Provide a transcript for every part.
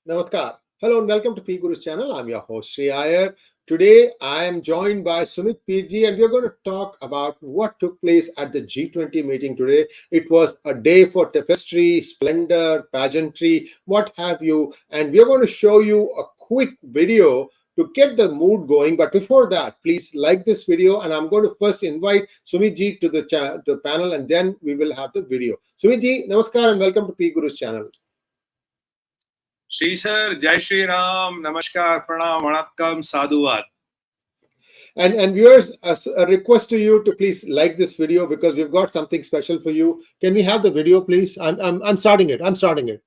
Namaskar. Hello and welcome to 𝗖𝗚𝘁 channel. I'm your host Sree Iyer. Today I am joined by Sumit PG and we're going to talk about what took place at the G20 meeting today. It was a day for tapestry, splendor, pageantry, what have you. And we're going to show you a quick video to get the mood going. But before that, please like this video, and I'm going to first invite Sumit ji to the panel, and then we will have the video. Sumit ji, namaskar and welcome to 𝗖𝗚𝘁 channel. Shri sir, Jai Shri Ram, Namaskar, Pranam, Vanakkam, Sadhuvat. And viewers, a request to you to please like this video because we've got something special for you. Can we have the video, please? I'm starting it. I'm starting it.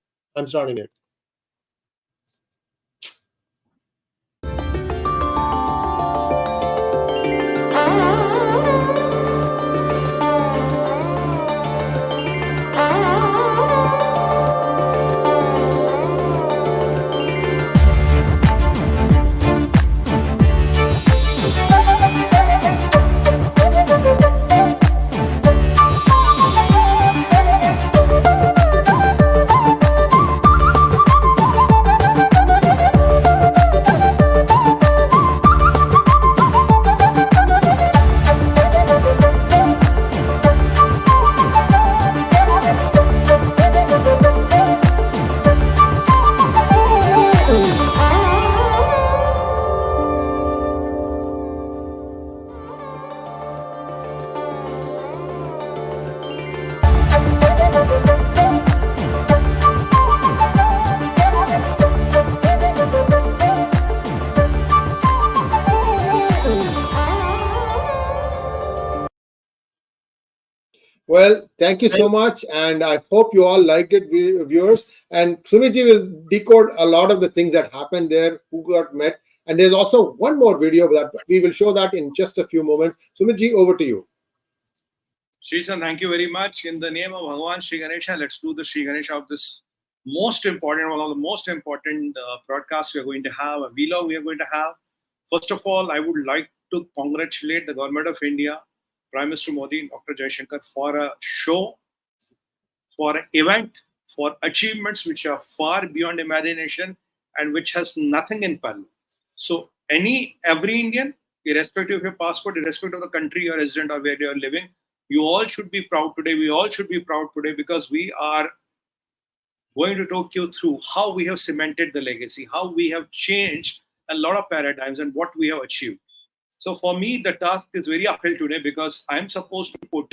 Well, thank you so much, and I hope you all liked it, viewers. And Sumit will decode a lot of the things that happened there, who got met. And there's also one more video that we will show that in just a few moments. Sumit, over to you. Shri sir, thank you very much. In the name of Bhagwan Sri Ganesha, let's do the Sri Ganesha of this most important, one of the most important broadcasts we are going to have, a vlog we are going to have. First of all, I would like to congratulate the Government of India, Prime Minister Modi, Dr. Jaishankar, for a show, for an event, for achievements which are far beyond imagination and which has nothing in parallel. So every Indian, irrespective of your passport, irrespective of the country you're resident or where you're living, you all should be proud today. We all should be proud today because we are going to talk you through how we have cemented the legacy, how we have changed a lot of paradigms and what we have achieved. So for me, the task is very uphill today because I'm supposed to put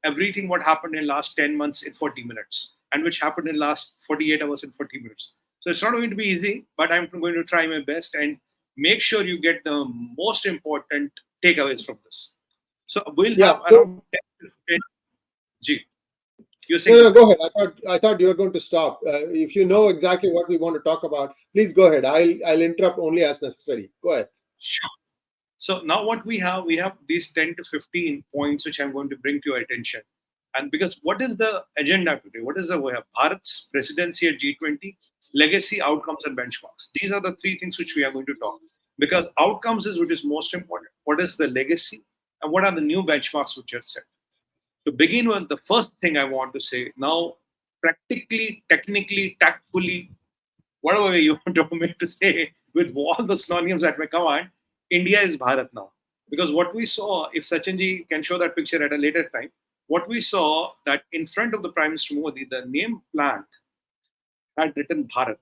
everything what happened in last 10 months in 40 minutes and which happened in last 48 hours in 40 minutes. So it's not going to be easy, but I'm going to try my best and make sure you get the most important takeaways from this. So we'll have around 10 to 15. G. You're saying no, go ahead. I thought you were going to stop. If you know exactly what we want to talk about, please go ahead. I'll interrupt only as necessary. Go ahead. Sure. So now what we have these 10 to 15 points which I'm going to bring to your attention. And because what is the agenda today? What is we have? Bharat's presidency at G20, legacy, outcomes, and benchmarks. These are the three things which we are going to talk. Because outcomes is which is most important. What is the legacy? And what are the new benchmarks which are set? To begin with, the first thing I want to say now, practically, technically, tactfully, whatever way you want me to say, with all the synonyms at my command, India is Bharat now. Because what we saw, if Sachinji can show that picture at a later time, what we saw that in front of the Prime Minister Modi, the name plank had written Bharat.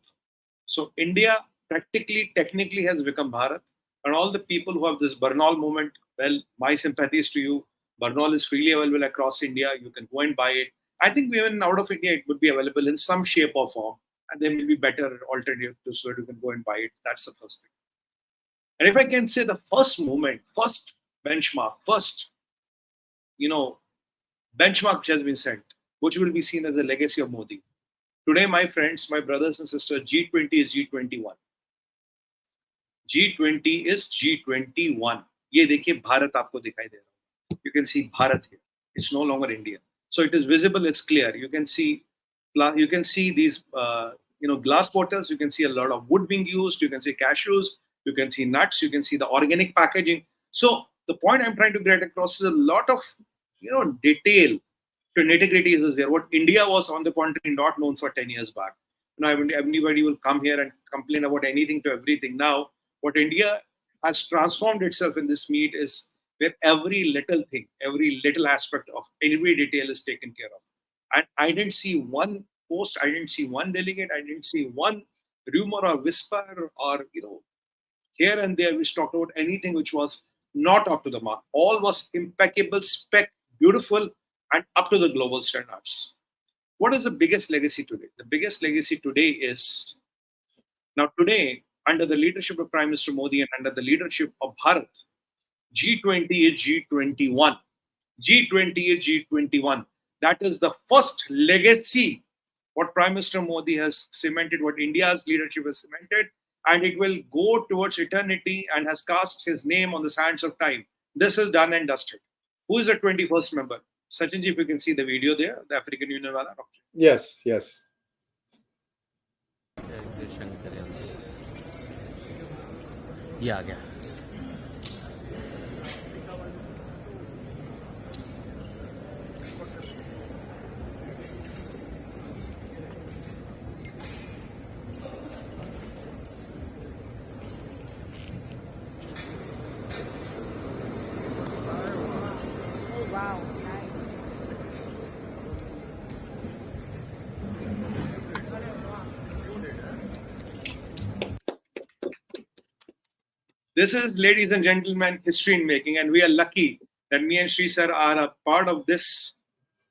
So India practically, technically has become Bharat. And all the people who have this Bernal movement, well, my sympathies to you. Bernal is freely available across India. You can go and buy it. I think even out of India, it would be available in some shape or form. And there may be better alternatives where you can go and buy it. That's the first thing. And if I can say the first movement, first benchmark, first, benchmark which has been set, which will be seen as the legacy of Modi. Today, my friends, my brothers and sisters, G20 is G21. G20 is G21. ये देखिए भारत आपको दिखाई दे रहा है. You can see Bharat here. It's no longer India. So it is visible. It's clear. You can see these glass bottles. You can see a lot of wood being used. You can see cashews. You can see nuts. You can see the organic packaging. So the point I'm trying to get across is a lot of detail to nitty-gritties is there. What India was, on the contrary, not known for 10 years back. Now, everybody will come here and complain about anything to everything. Now, what India has transformed itself in this meet is where every little thing, every little aspect of every detail is taken care of. And I didn't see one post, I didn't see one delegate, I didn't see one rumor or whisper or, here and there which talked about anything which was not up to the mark. All was impeccable, beautiful, and up to the global standards. What is the biggest legacy today? The biggest legacy today is, now today, under the leadership of Prime Minister Modi and under the leadership of Bharat, G20 is G21. G20 is G21. That is the first legacy what Prime Minister Modi has cemented, what India's leadership has cemented, and it will go towards eternity and has cast his name on the sands of time. This is done and dusted. Who is the 21st member? Sachinji, if you can see the video there, the African Union wala. Yes, yes. ये आ गया. Wow, nice. This is, ladies and gentlemen, history in making, and we are lucky that me and Sree sir are a part of this.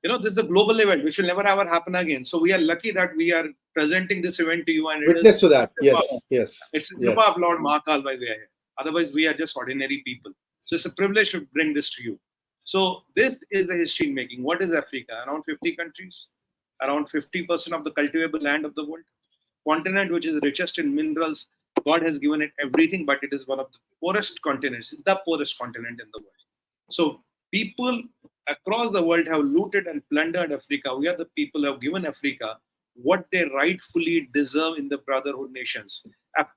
This is the global event, which will never ever happen again. So we are lucky that we are presenting this event to you, and Witness to that. Yes, yes. It's a yes. of Lord Mahakal by way here. Otherwise, we are just ordinary people. So it's a privilege to bring this to you. So this is the history in making. What is Africa? Around 50 countries, around 50% of the cultivable land of the world. Continent which is richest in minerals. God has given it everything, but it is one of the poorest continents. It's the poorest continent in the world. So people across the world have looted and plundered Africa. We are the people who have given Africa what they rightfully deserve in the brotherhood nations.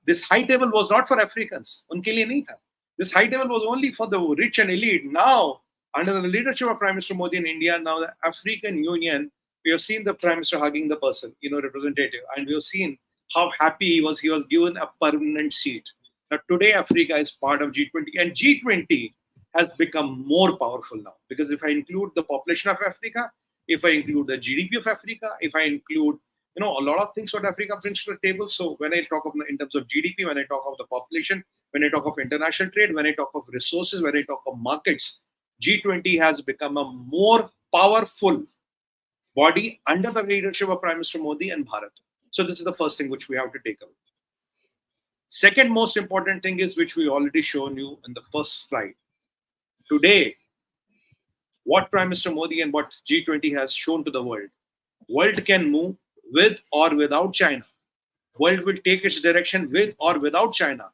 This high table was not for Africans. Unke liye nahi tha. This high table was only for the rich and elite. Now, under the leadership of Prime Minister Modi in India, now the African Union, we have seen the Prime Minister hugging the person, representative, and we have seen how happy he was. He was given a permanent seat. Now, today, Africa is part of G20, and G20 has become more powerful now. Because if I include the population of Africa, if I include the GDP of Africa, if I include, a lot of things what Africa brings to the table. So when I talk of in terms of GDP, when I talk of the population, when I talk of international trade, when I talk of resources, when I talk of markets, G20 has become a more powerful body under the leadership of Prime Minister Modi and Bharat. So this is the first thing which we have to take away. Second most important thing is, which we already shown you in the first slide. Today, what Prime Minister Modi and what G20 has shown to the world can move with or without China. World will take its direction with or without China.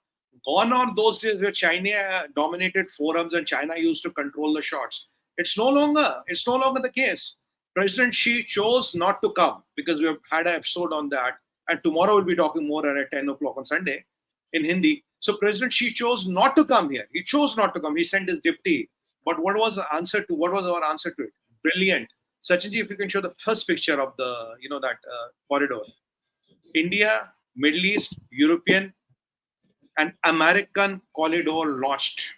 Gone are those days where China dominated forums and China used to control the shots. It's no longer the case. President Xi chose not to come because we have had an episode on that, and tomorrow we'll be talking more at 10 o'clock on Sunday in Hindi. So President Xi chose not to come here. He chose not to come. He sent his deputy. But what was our answer to it? Brilliant. Sachinji, if you can show the first picture of the, corridor. India, Middle East, European, and American corridor launched.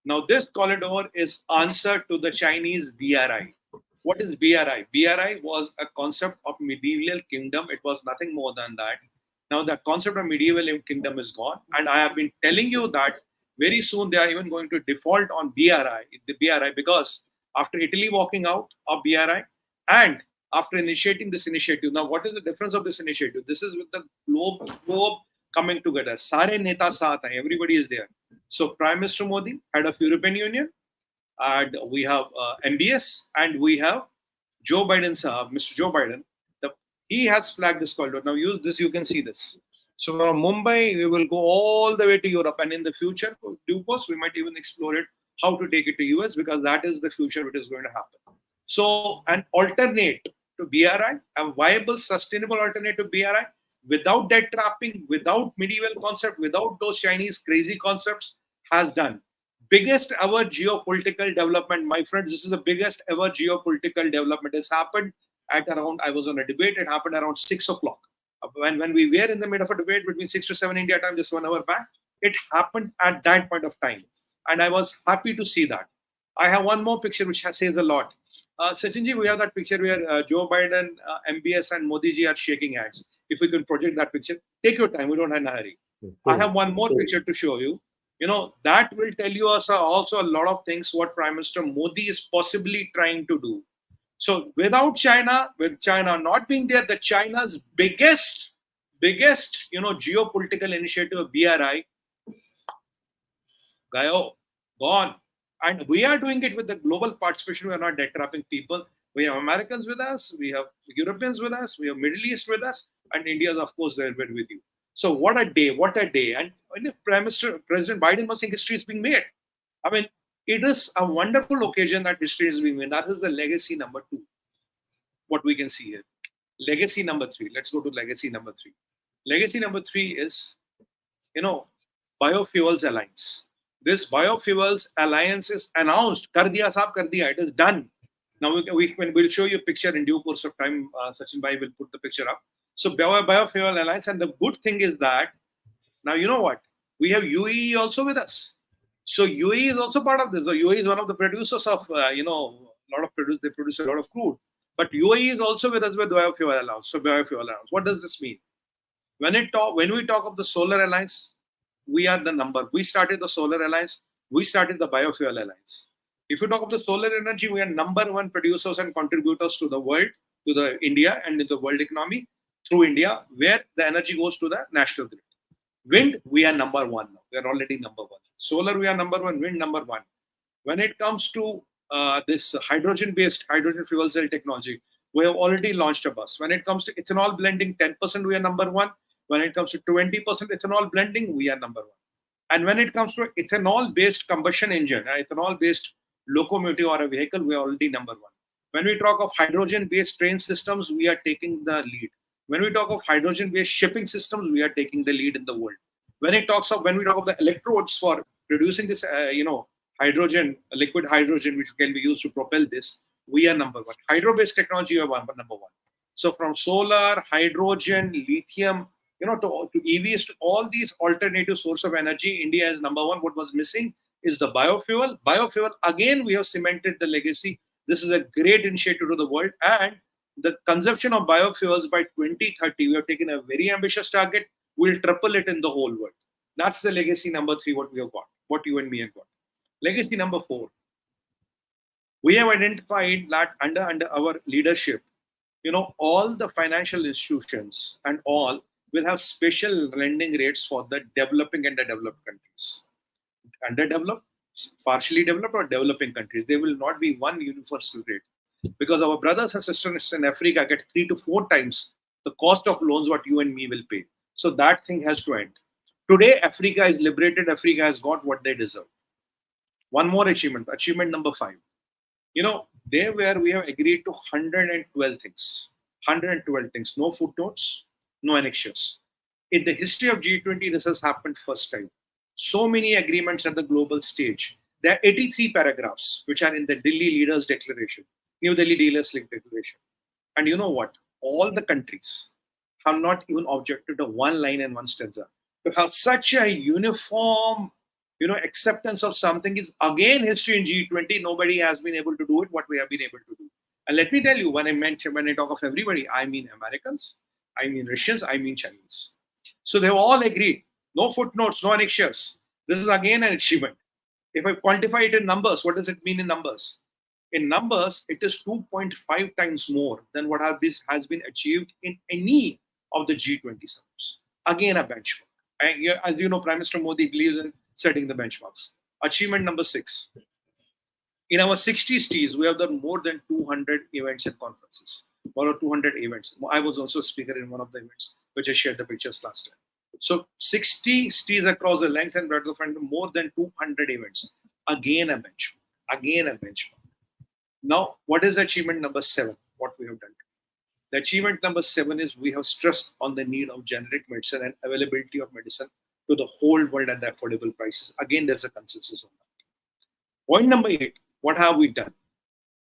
Now, this corridor is answer to the Chinese BRI. What is BRI? BRI was a concept of medieval kingdom. It was nothing more than that. Now, the concept of medieval kingdom is gone. And I have been telling you that very soon they are even going to default on BRI, because after Italy walking out of BRI and after initiating this initiative, now what is the difference of this initiative? This is with the globe coming together. Sare neta saath hai, everybody is there. So Prime Minister Modi, head of European Union, and we have MBS, and we have Joe Biden, Mr. Joe Biden. He has flagged this corridor. Now use this, you can see this. So from Mumbai, we will go all the way to Europe, and in the future, due course, we might even explore it, how to take it to US, because that is the future which is going to happen. So an alternate to BRI, a viable, sustainable alternate to BRI, without debt trapping, without medieval concept, without those Chinese crazy concepts, has done. Biggest ever geopolitical development, my friends. This is the biggest ever geopolitical development. It's happened at around, I was on a debate, it happened around 6 o'clock. When we were in the middle of a debate between 6 to 7 India time, just 1 hour back, it happened at that point of time. And I was happy to see that. I have one more picture which says a lot. Sachinji, we have that picture where Joe Biden, MBS and Modi ji are shaking hands. If we can project that picture, take your time, we don't have a hurry. I have one more picture to show you. You know, that will tell you also a lot of things what Prime Minister Modi is possibly trying to do. So without China, with China not being there, the China's biggest, geopolitical initiative, BRI, gone. And we are doing it with the global participation. We are not debt trapping people. We have Americans with us, we have Europeans with us, we have Middle East with us, and India is, of course, there with you. So what a day, what a day. And when President Biden was saying history is being made. I mean, it is a wonderful occasion that history is being made. That is the legacy number 2, what we can see here. Legacy number 3. Let's go to legacy number 3. Legacy number 3 is, Biofuels Alliance. This Biofuels Alliance is announced. Kar diya saab, kar diya. It is done. Now we'll show you a picture in due course of time. Sachin Bhai will put the picture up. So Biofuel Alliance, and the good thing is that now you know what? We have UAE also with us. So UAE is also part of this. So UAE is one of the producers of they produce a lot of crude. But UAE is also with us with Biofuel Alliance. So Biofuel Alliance. What does this mean? When we talk of the Solar Alliance, we are the number. We started the Solar Alliance. We started the Biofuel Alliance. If you talk of the solar energy, we are number 1 producers and contributors to the world, to the India and in the world economy through India, where the energy goes to the national grid. Wind, we are number 1 now. We are already number 1. Solar, we are number 1. Wind, number 1. When it comes to this hydrogen-based hydrogen fuel cell technology, we have already launched a bus. When it comes to ethanol blending, 10% we are number 1. When it comes to 20% ethanol blending, we are number 1. And when it comes to ethanol-based combustion engine, ethanol-based locomotive or a vehicle, we are already number 1. When we talk of hydrogen-based train systems, we are taking the lead. When we talk of hydrogen-based shipping systems, we are taking the lead in the world. When we talk of the electrodes for producing this, hydrogen, liquid hydrogen, which can be used to propel this, we are number 1. Hydro-based technology, we are number 1. So from solar, hydrogen, lithium, to EVs, to all these alternative source of energy, India is number 1. What was missing is the biofuel. Biofuel, again, we have cemented the legacy. This is a great initiative to the world. And the consumption of biofuels by 2030, we have taken a very ambitious target. We'll triple it in the whole world. That's the legacy number 3, what we have got, what you and me have got. Legacy number 4. We have identified that under our leadership, all the financial institutions and all will have special lending rates for the developing and the developed countries. Underdeveloped, partially developed or developing countries. There will not be one universal rate. Because our brothers and sisters in Africa get 3 to 4 times the cost of loans what you and me will pay. So that thing has to end. Today, Africa is liberated. Africa has got what they deserve. One more achievement number 5. There where we have agreed to 112 things. 112 things. No footnotes, no annexures. In the history of G20, this has happened first time. So many agreements at the global stage. There are 83 paragraphs which are in the Delhi Leaders Declaration, New Delhi Leaders Declaration. And you know what? All the countries have not even objected to one line and one stanza. To have such a uniform, acceptance of something is again history in G20. Nobody has been able to do it, what we have been able to do. And let me tell you, when I talk of everybody, I mean Americans, I mean Russians, I mean Chinese. So they all agreed. No footnotes, no annexures. This is again an achievement. If I quantify it in numbers, what does it mean in numbers? In numbers, it is 2.5 times more than what has been achieved in any of the G20 summits. Again, a benchmark. And as you know, Prime Minister Modi believes in setting the benchmarks. Achievement number 6. In our 60 cities, we have done more than 200 events and conferences. Or 200 events. I was also a speaker in one of the events, which I shared the pictures last time. So 60 cities across the length and breadth of India, more than 200 events. Again, a benchmark. Again, a benchmark. Now, what is achievement number 7? What we have done? The achievement number 7 is we have stressed on the need of generic medicine and availability of medicine to the whole world at the affordable prices. Again, there's a consensus on that. Point number 8, what have we done?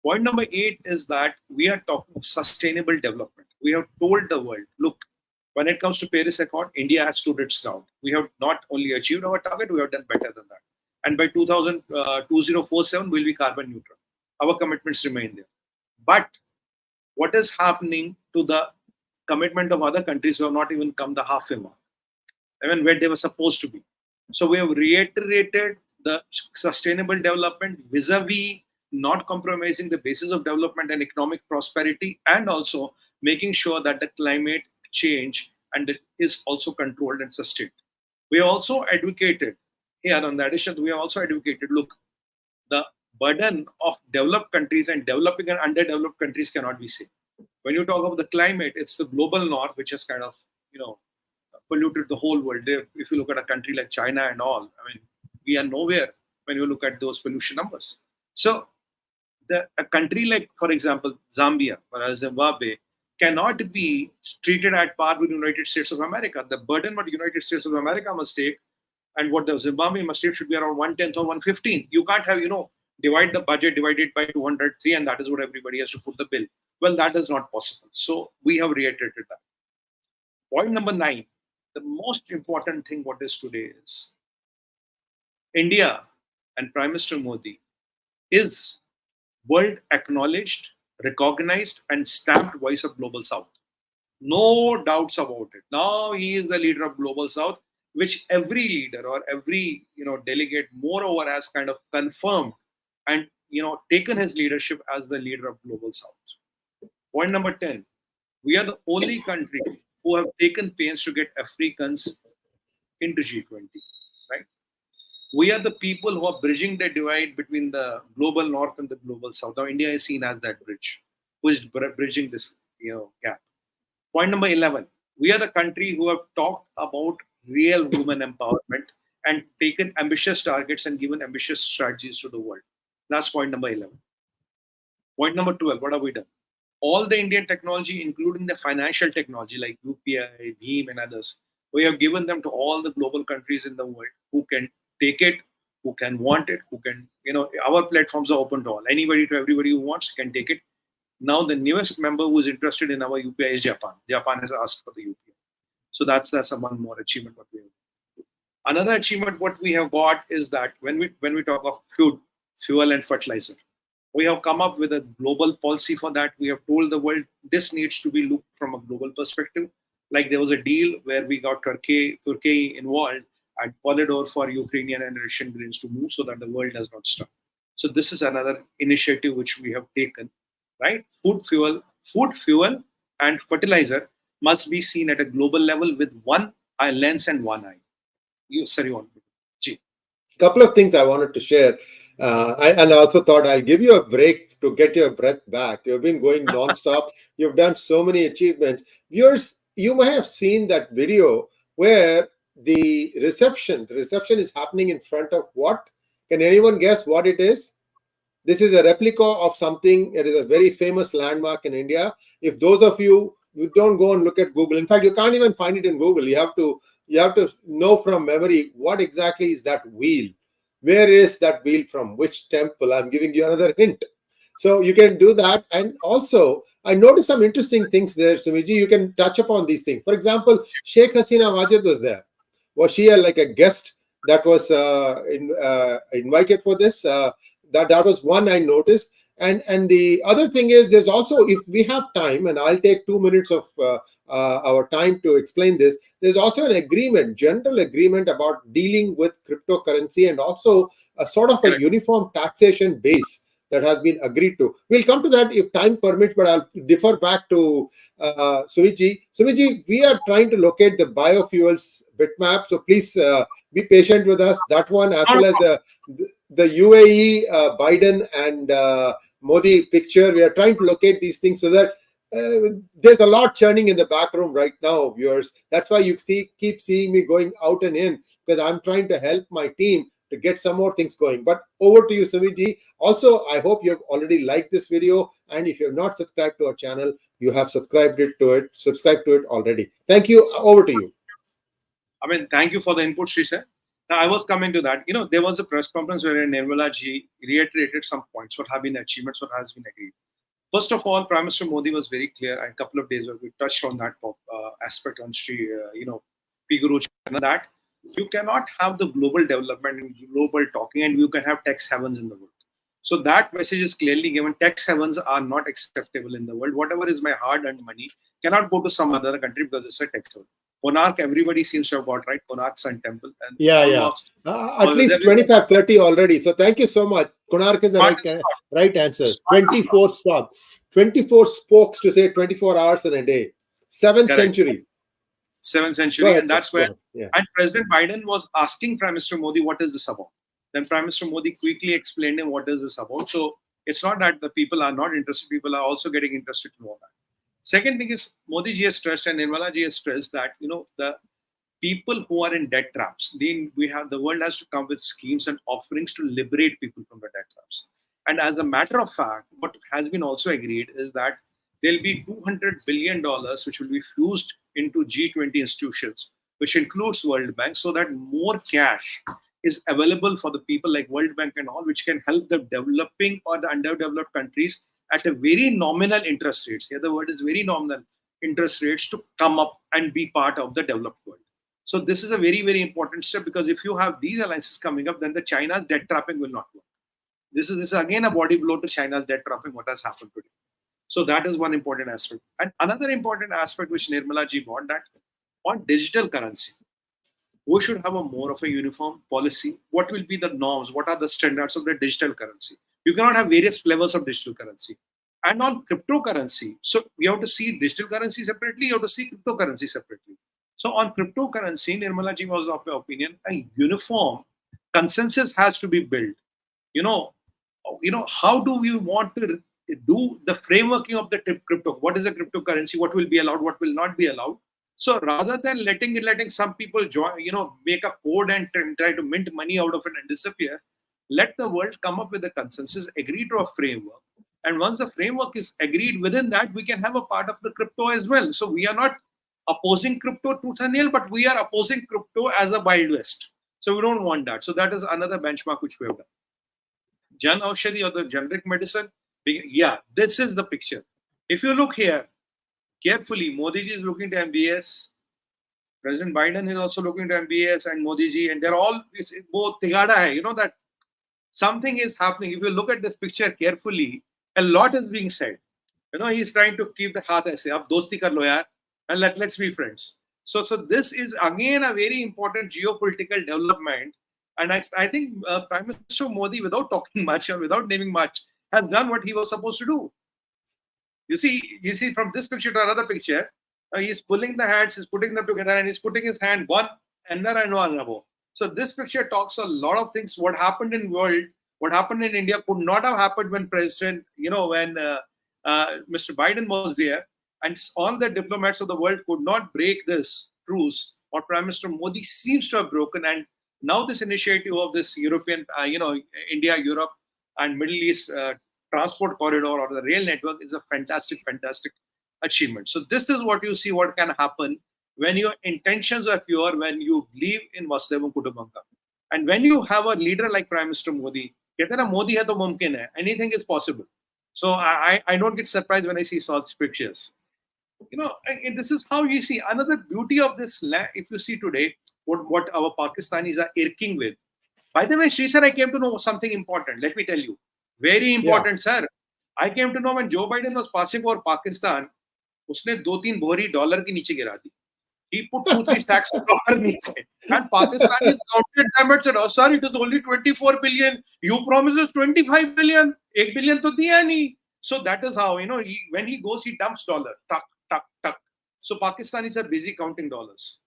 Point number 8 is that we are talking of sustainable development. We have told the world, look, when it comes to Paris Accord, India has stood its ground. We have not only achieved our target, we have done better than that. And by 2047, we'll be carbon neutral. Our commitments remain there. But what is happening to the commitment of other countries who have not even come the halfway mark, even where they were supposed to be? So we have reiterated the sustainable development vis-a-vis not compromising the basis of development and economic prosperity, and also making sure that the climate change and it is also controlled and sustained. We also advocated here on the addition, we have also advocated, look, the burden of developed countries and developing and underdeveloped countries cannot be same. When you talk about the climate, it's the global north which has kind of, polluted the whole world. If you look at a country like China and all, I mean, we are nowhere when you look at those pollution numbers. So a country like, for example, Zambia or Zimbabwe cannot be treated at par with the United States of America. The burden what the United States of America must take and what the Zimbabwe must take should be around 1/10 or 1/15. You can't have, divide the budget, divide it by 203, and that is what everybody has to foot the bill. Well, that is not possible. So we have reiterated that. Point number 9, the most important thing what is today is India and Prime Minister Modi is world acknowledged, recognized, and stamped voice of Global South. No doubts about it. Now he is the leader of Global South, which every leader or every delegate moreover has kind of confirmed and taken his leadership as the leader of Global South. Point number 10, we are the only country who have taken pains to get Africans into G20, right? We are the people who are bridging the divide between the global north and the global south. Now India is seen as that bridge, who is bridging this gap. Point number 11, we are the country who have talked about real women empowerment and taken ambitious targets and given ambitious strategies to the world. That's point number 11. Point number 12, what have we done? All the Indian technology, including the financial technology like UPI, BHIM and others, we have given them to all the global countries in the world who can take it, who can want it, who can, our platforms are open to all. Anybody to everybody who wants can take it. Now the newest member who is interested in our UPI is Japan. Japan has asked for the UPI. So that's one more achievement what we have. Another achievement what we have got is that when we talk of food, fuel and fertilizer, we have come up with a global policy for that. We have told the world this needs to be looked from a global perspective. Like there was a deal where we got Turkey involved and corridor for Ukrainian and Russian grains to move so that the world does not stop. So this is another initiative which we have taken, right? Food, fuel and fertilizer must be seen at a global level with one eye lens and one eye. G. Couple of things I wanted to share. I also thought I'll give you a break to get your breath back. You've been going non-stop. You've done so many achievements. Viewers, you may have seen that video where the reception is happening in front of what? Can anyone guess what it is? This is a replica of something. It is a very famous landmark in India. If those of you don't go and look at Google, in fact, you can't even find it in Google. You have to know from memory what exactly is that wheel. Where is that wheel from? Which temple? I'm giving you another hint. So you can do that. And also, I noticed some interesting things there, Sumiji. You can touch upon these things. For example, Sheikh Hasina Majid was there. Was she like a guest that was invited for this? That was one I noticed. And the other thing is, there's also, if we have time, and I'll take 2 minutes of our time to explain this, there's also an agreement, general agreement about dealing with cryptocurrency and also a sort of a uniform taxation base that has been agreed to. We'll come to that if time permits, but I'll defer back to Sumiji. Sumiji, we are trying to locate the biofuels bitmap, so please be patient with us. That one, as well as the UAE, Biden and Modi picture. We are trying to locate these things so that there's a lot churning in the back room right now, viewers. That's why you keep seeing me going out and in, because I'm trying to help my team to get some more things going. But over to you, Sumiji. Also, I hope you've already liked this video, and if you have not subscribed to our channel, you have subscribed to it already. Thank you. Over to you. Thank you for the input, Sree sir. Now, I was coming to that. There was a press conference where Nirmala ji reiterated some points, what have been achievements, what has been agreed. First of all, Prime Minister Modi was very clear, and a couple of days ago we touched on that aspect on Sree, 𝗣𝗂𝘁𝘀𝘆 that you cannot have the global development and global talking, and you can have tax havens in the world. So that message is clearly given. Tax havens are not acceptable in the world. Whatever is my hard-earned money cannot go to some other country because it's a tax haven. Konark, everybody seems to have got right. Konark Sun Temple. And at least 25, 30 already. So thank you so much. Konark is the right answer. 24 stops. 24 spokes to say 24 hours in a day. 7th century. 7th century. And that's where... And President Biden was asking Prime Minister Modi, what is this about? Then Prime Minister Modi quickly explained him what is this about. So it's not that the people are not interested. People are also getting interested to know that. Second thing is, Modi ji has stressed and Nirmala ji has stressed that, the people who are in debt traps, the world has to come with schemes and offerings to liberate people from the debt traps. And as a matter of fact, what has been also agreed is that there'll be $200 billion which will be fused into G20 institutions, which includes World Bank, so that more cash is available for the people like World Bank and all, which can help the developing or the underdeveloped countries at a very nominal interest rates. Here the word is very nominal interest rates to come up and be part of the developed world. So this is a very, very important step, because if you have these alliances coming up, then the China's debt trapping will not work. This is again a body blow to China's debt trapping, what has happened today. So that is one important aspect. And another important aspect which Nirmala ji brought, that on digital currency, we should have a more of a uniform policy. What will be the norms? What are the standards of the digital currency? You cannot have various flavors of digital currency. And on cryptocurrency, so we have to see digital currency separately, you have to see cryptocurrency separately. So on cryptocurrency, Nirmala ji was of the opinion a uniform consensus has to be built. How do we want to do the frameworking of the crypto? What is a cryptocurrency? What will be allowed? What will not be allowed? So rather than letting some people join, make a code and try to mint money out of it and disappear, let the world come up with a consensus, agree to a framework. And once the framework is agreed, within that, we can have a part of the crypto as well. So we are not opposing crypto tooth and nail, but we are opposing crypto as a Wild West. So we don't want that. So that is another benchmark which we have done. Jan Aushadhi, or the generic medicine, this is the picture. If you look here carefully, Modi ji is looking to MBS. President Biden is also looking to MBS and Modi ji, and they're all, it's both tigada hai, that something is happening. If you look at this picture carefully, a lot is being said. He's trying to keep the haath aise, ab dosti kar lo yaar, and let's be friends. So this is again a very important geopolitical development. And I think Prime Minister Modi, without talking much or without naming much, has done what he was supposed to do. You see from this picture to another picture, he's pulling the hands, he's putting them together, and he's putting his hand one under and one above. So this picture talks a lot of things. What happened in world, what happened in India could not have happened when Mr. Biden was there, and all the diplomats of the world could not break this truce. What Prime Minister Modi seems to have broken, and now this initiative of this European, India, Europe, and Middle East transport corridor or the rail network is a fantastic achievement. So this is what you see what can happen when your intentions are pure, when you believe in Vasudevam Kutumbakam. And when you have a leader like Prime Minister Modi, Modi hai to mumkin hai, anything is possible. So I don't get surprised when I see such pictures. This is how you see another beauty of this land. If you see today, what our Pakistanis are irking with. By the way, Sree sir, I came to know something important. Let me tell you. Very important, sir. I came to know when Joe Biden was passing over Pakistan, उसने 2-3 बोरी dollar के नीचे गिरा दी. He put 2-3 stacks of dollar नीचे. And Pakistanis counted them and said, "Oh, sir, it is only 24 billion. You promised us 25 billion. 1 billion to diya nahi." So that is how, when he goes, he dumps dollar. Tuck, tuck, tuck. So Pakistanis are busy counting dollars.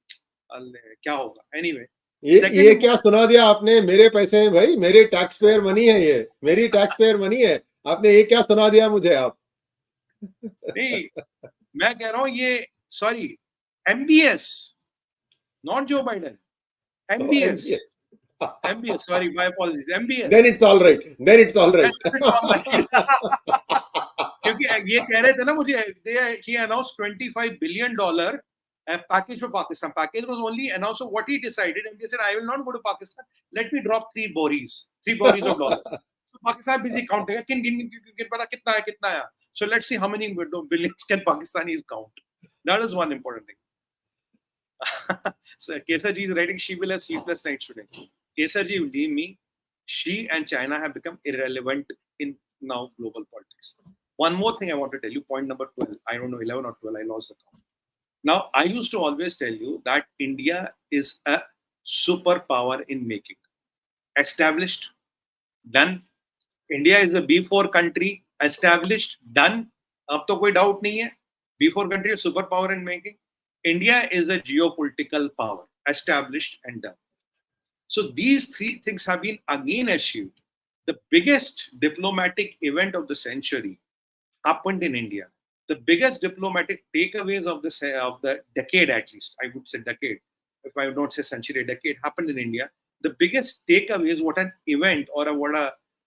क्या होगा? Anyway. ये क्या सुना दिया आपने? मेरे पैसे हैं भाई, मेरे टैक्स पेयर मनी है, ये मेरी टैक्स पेयर मनी है. आपने ये क्या सुना दिया मुझे आप? नहीं, मैं कह रहा हूँ ये, sorry, MBS, not Joe Biden. MBS. MBS, sorry, my apologies. MBS. Then it's all right. क्योंकि ये कह रहे थे ना मुझे, he announced $25 billion a package for Pakistan. Package was only announced of what he decided, and they said, I will not go to Pakistan. Let me drop three boris of dollars. So Pakistan busy counting. So let's see how many billions can Pakistanis count. That is one important thing. So 𝗖𝙧𝙤𝘀𝘀 is writing, she will have sleepless nights today. 𝗖𝙧𝙤𝘀 will leave me. She and China have become irrelevant in now global politics. One more thing I want to tell you, point number 12. I don't know, 11 or 12, I lost the count. Now, I used to always tell you that India is a superpower in making. Established, done. India is a B4 country, established, done. Ab to koi doubt nahi hai. B4 country is superpower in making. India is a geopolitical power, established and done. So these three things have been again achieved. The biggest diplomatic event of the century happened in India. The biggest diplomatic takeaways of the decade, at least, I would say decade, if I would not say century, decade, happened in India. The biggest takeaways, what an event or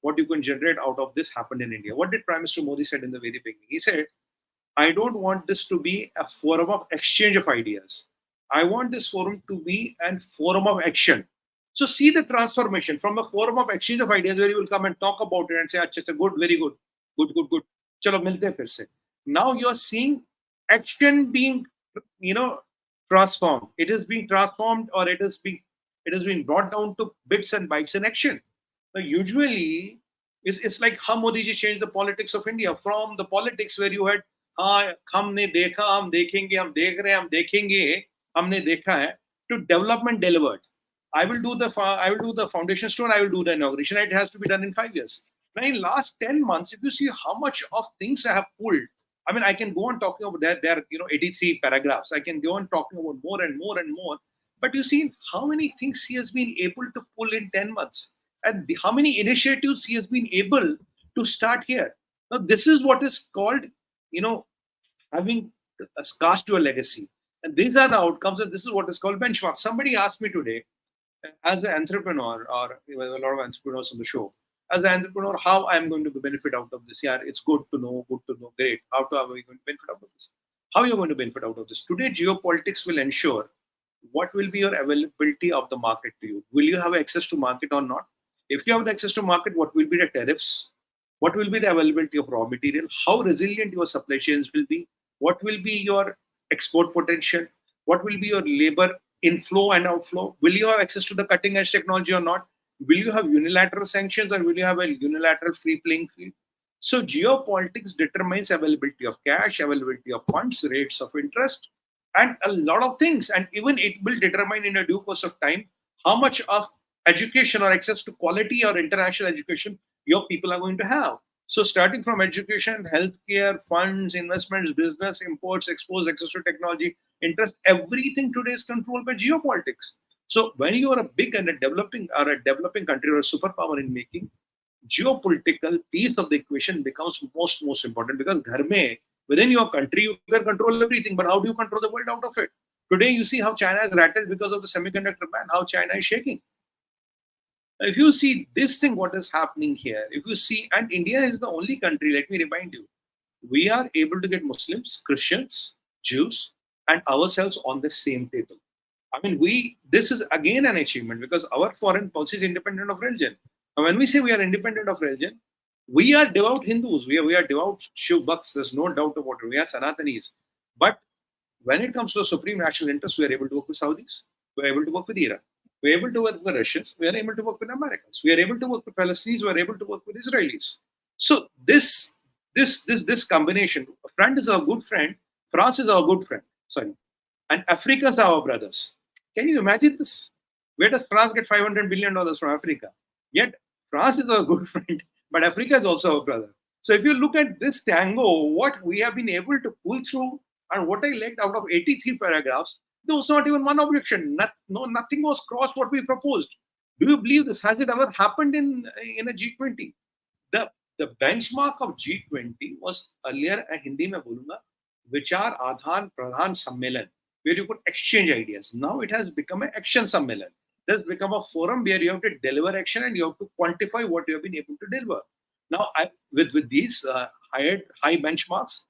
what you can generate out of this happened in India. What did Prime Minister Modi said in the very beginning? He said, I don't want this to be a forum of exchange of ideas. I want this forum to be a forum of action. So see the transformation from a forum of exchange of ideas where you will come and talk about it and say, Achha, good, very good, good. Chalo, milte hain fir se. Now you are seeing action being, transformed. It is being transformed, or it is being brought down to bits and bytes in action. Now, usually, it's like how Modi ji changed the politics of India from the politics where you had, हमने देखा, हम देखेंगे, हम देख रहे हैं, हम देखेंगे, हमने देखा है, to development delivered. I will do the foundation stone. I will do the inauguration. It has to be done in 5 years. Now, in last 10 months, if you see how much of things I have pulled, I mean, I can go on talking about there are 83 paragraphs. I can go on talking about more and more and more. But you see how many things he has been able to pull in 10 months, and how many initiatives he has been able to start here. Now, this is what is called, having cast your legacy. And these are the outcomes, and this is what is called benchmark. Somebody asked me today, as an entrepreneur, or a lot of entrepreneurs on the show, as an entrepreneur, how I'm going to benefit out of this. Yeah, it's good to know, great. How are we going to benefit out of this? How are you going to benefit out of this? Today, geopolitics will ensure what will be your availability of the market to you. Will you have access to market or not? If you have access to market, what will be the tariffs? What will be the availability of raw material? How resilient your supply chains will be? What will be your export potential? What will be your labor inflow and outflow? Will you have access to the cutting edge technology or not? Will you have unilateral sanctions, or will you have a unilateral free playing field? So geopolitics determines availability of cash, availability of funds, rates of interest, and a lot of things. And even it will determine in a due course of time how much of education or access to quality or international education your people are going to have. So starting from education, healthcare, funds, investments, business, imports, exports, access to technology, interest, everything today is controlled by geopolitics. So when you are a big and a developing country or a superpower in making, geopolitical piece of the equation becomes most important, because within your country, you can control everything, but how do you control the world out of it? Today, you see how China is rattled because of the semiconductor ban, how China is shaking. If you see this thing, what is happening here, if you see, and India is the only country, let me remind you, we are able to get Muslims, Christians, Jews, and ourselves on the same table. I mean, this is again an achievement, because our foreign policy is independent of religion. And when we say we are independent of religion, we are devout Hindus, we are devout Shiv Bhakts, there's no doubt about it. We are Sanatanis. But when it comes to the supreme national interest, we are able to work with Saudis, we are able to work with Iran, we are able to work with Russians, we are able to work with Americans, we are able to work with Palestinians, we are able to work with Israelis. So this combination, a friend is our good friend, France is our good friend, and Africa is our brothers. Can you imagine this? Where does France get $500 billion from Africa? Yet France is our good friend, but Africa is also our brother. So if you look at this tango, what we have been able to pull through, and what I liked out of 83 paragraphs, there was not even one objection. Nothing was crossed what we proposed. Do you believe this? Has it ever happened in a G20? The benchmark of G20 was earlier, Hindi mein bolunga, Vichar Adhan Pradhan Sammelan, where you could exchange ideas. Now it has become an action sammelan. It has become a forum where you have to deliver action and you have to quantify what you have been able to deliver. Now, with these high benchmarks,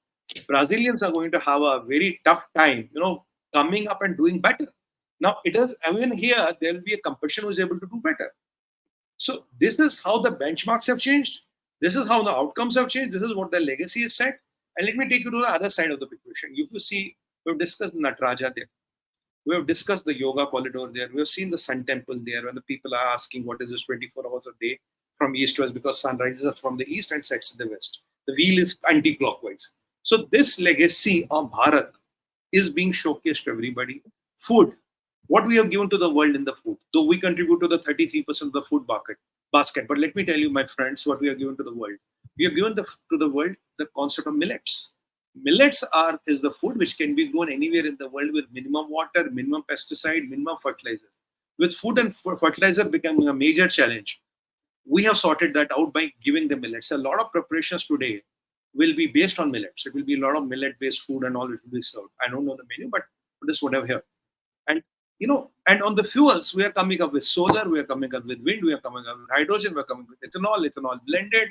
Brazilians are going to have a very tough time. coming up and doing better. Now, it is, even here, there will be a competition who is able to do better. So this is how the benchmarks have changed. This is how the outcomes have changed. This is what the legacy is set. And let me take you to the other side of the equation. If you see, we've discussed Nataraja there. We have discussed the yoga corridor there. We have seen the Sun Temple there, when the people are asking what is this 24 hours a day from east to west, because sun rises from the east and sets in the west. The wheel is anti-clockwise. So this legacy of Bharat is being showcased to everybody. Food, what we have given to the world in the food, though we contribute to the 33% of the food basket. But let me tell you, my friends, what we have given to the world. We have given to the world the concept of millets. Millets is the food which can be grown anywhere in the world with minimum water, minimum pesticide, minimum fertilizer. With food and fertilizer becoming a major challenge, we have sorted that out by giving the millets. A lot of preparations today will be based on millets. It will be a lot of millet-based food and all it will be served. I don't know the menu, but this is what I've heard. And and on the fuels, we are coming up with solar, we are coming up with wind, we are coming up with hydrogen, we are coming with ethanol blended,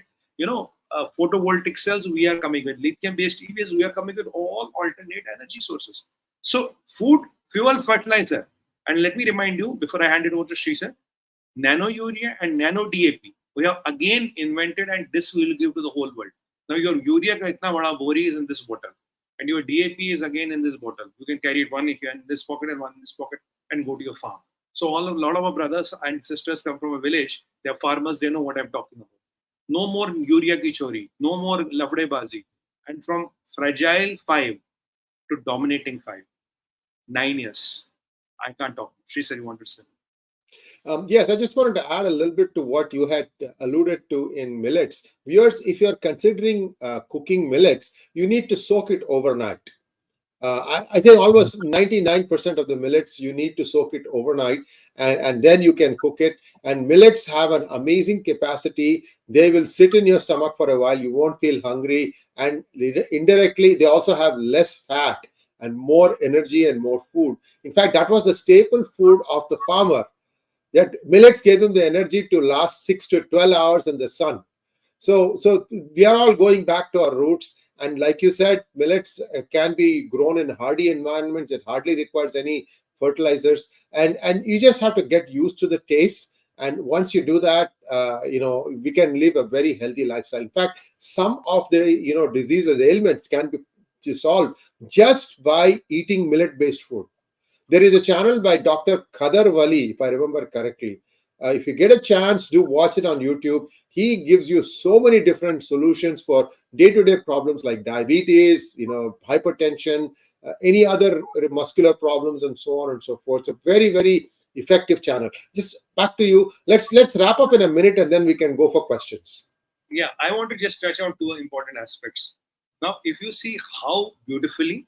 photovoltaic cells, we are coming with lithium-based EVs, we are coming with all alternate energy sources. So food, fuel, fertilizer. And let me remind you, before I hand it over to Sree sir, nano urea and nano DAP, we have again invented, and this we will give to the whole world. Now your urea ka itna bada bori is in this bottle, and your DAP is again in this bottle. You can carry it one here in this pocket and one in this pocket and go to your farm. So a lot of our brothers and sisters come from a village. They are farmers. They know what I'm talking about. No more urea ki chori. No more lavdebazi. And from fragile 5 to dominating 5. 9 years. I can't talk. Sree sir, you want to say? Yes, I just wanted to add a little bit to what you had alluded to in millets. Viewers, if you're considering cooking millets, you need to soak it overnight. I think almost 99% of the millets, you need to soak it overnight, and then you can cook it. And millets have an amazing capacity. They will sit in your stomach for a while. You won't feel hungry. And indirectly, they also have less fat and more energy and more food. In fact, that was the staple food of the farmer. That millets gave them the energy to last 6 to 12 hours in the sun. So we are all going back to our roots. And like you said, millets can be grown in hardy environments. It hardly requires any fertilizers. And you just have to get used to the taste. And once you do that, we can live a very healthy lifestyle. In fact, some of the, diseases, ailments can be solved just by eating millet-based food. There is a channel by Dr. 𝗏𝘚𝘆 𝗢𝘂𝘁, if I remember correctly. If you get a chance, do watch it on YouTube. He gives you so many different solutions for day-to-day problems like diabetes, hypertension, any other muscular problems, and so on and so forth. So very, very effective channel. Just back to you. Let's wrap up in a minute, and then we can go for questions. Yeah, I want to just touch on 2 important aspects. Now, if you see how beautifully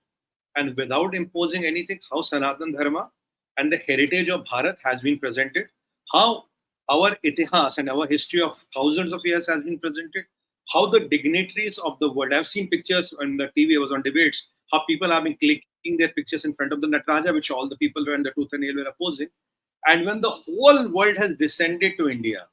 and without imposing anything, how Sanatan Dharma and the heritage of Bharat has been presented, how our itihas and our history of thousands of years has been presented, how the dignitaries of the world, I've seen pictures on the TV, I was on debates, how people have been clicking their pictures in front of the Nataraja, which all the people were in the tooth and nail were opposing. And when the whole world has descended to India,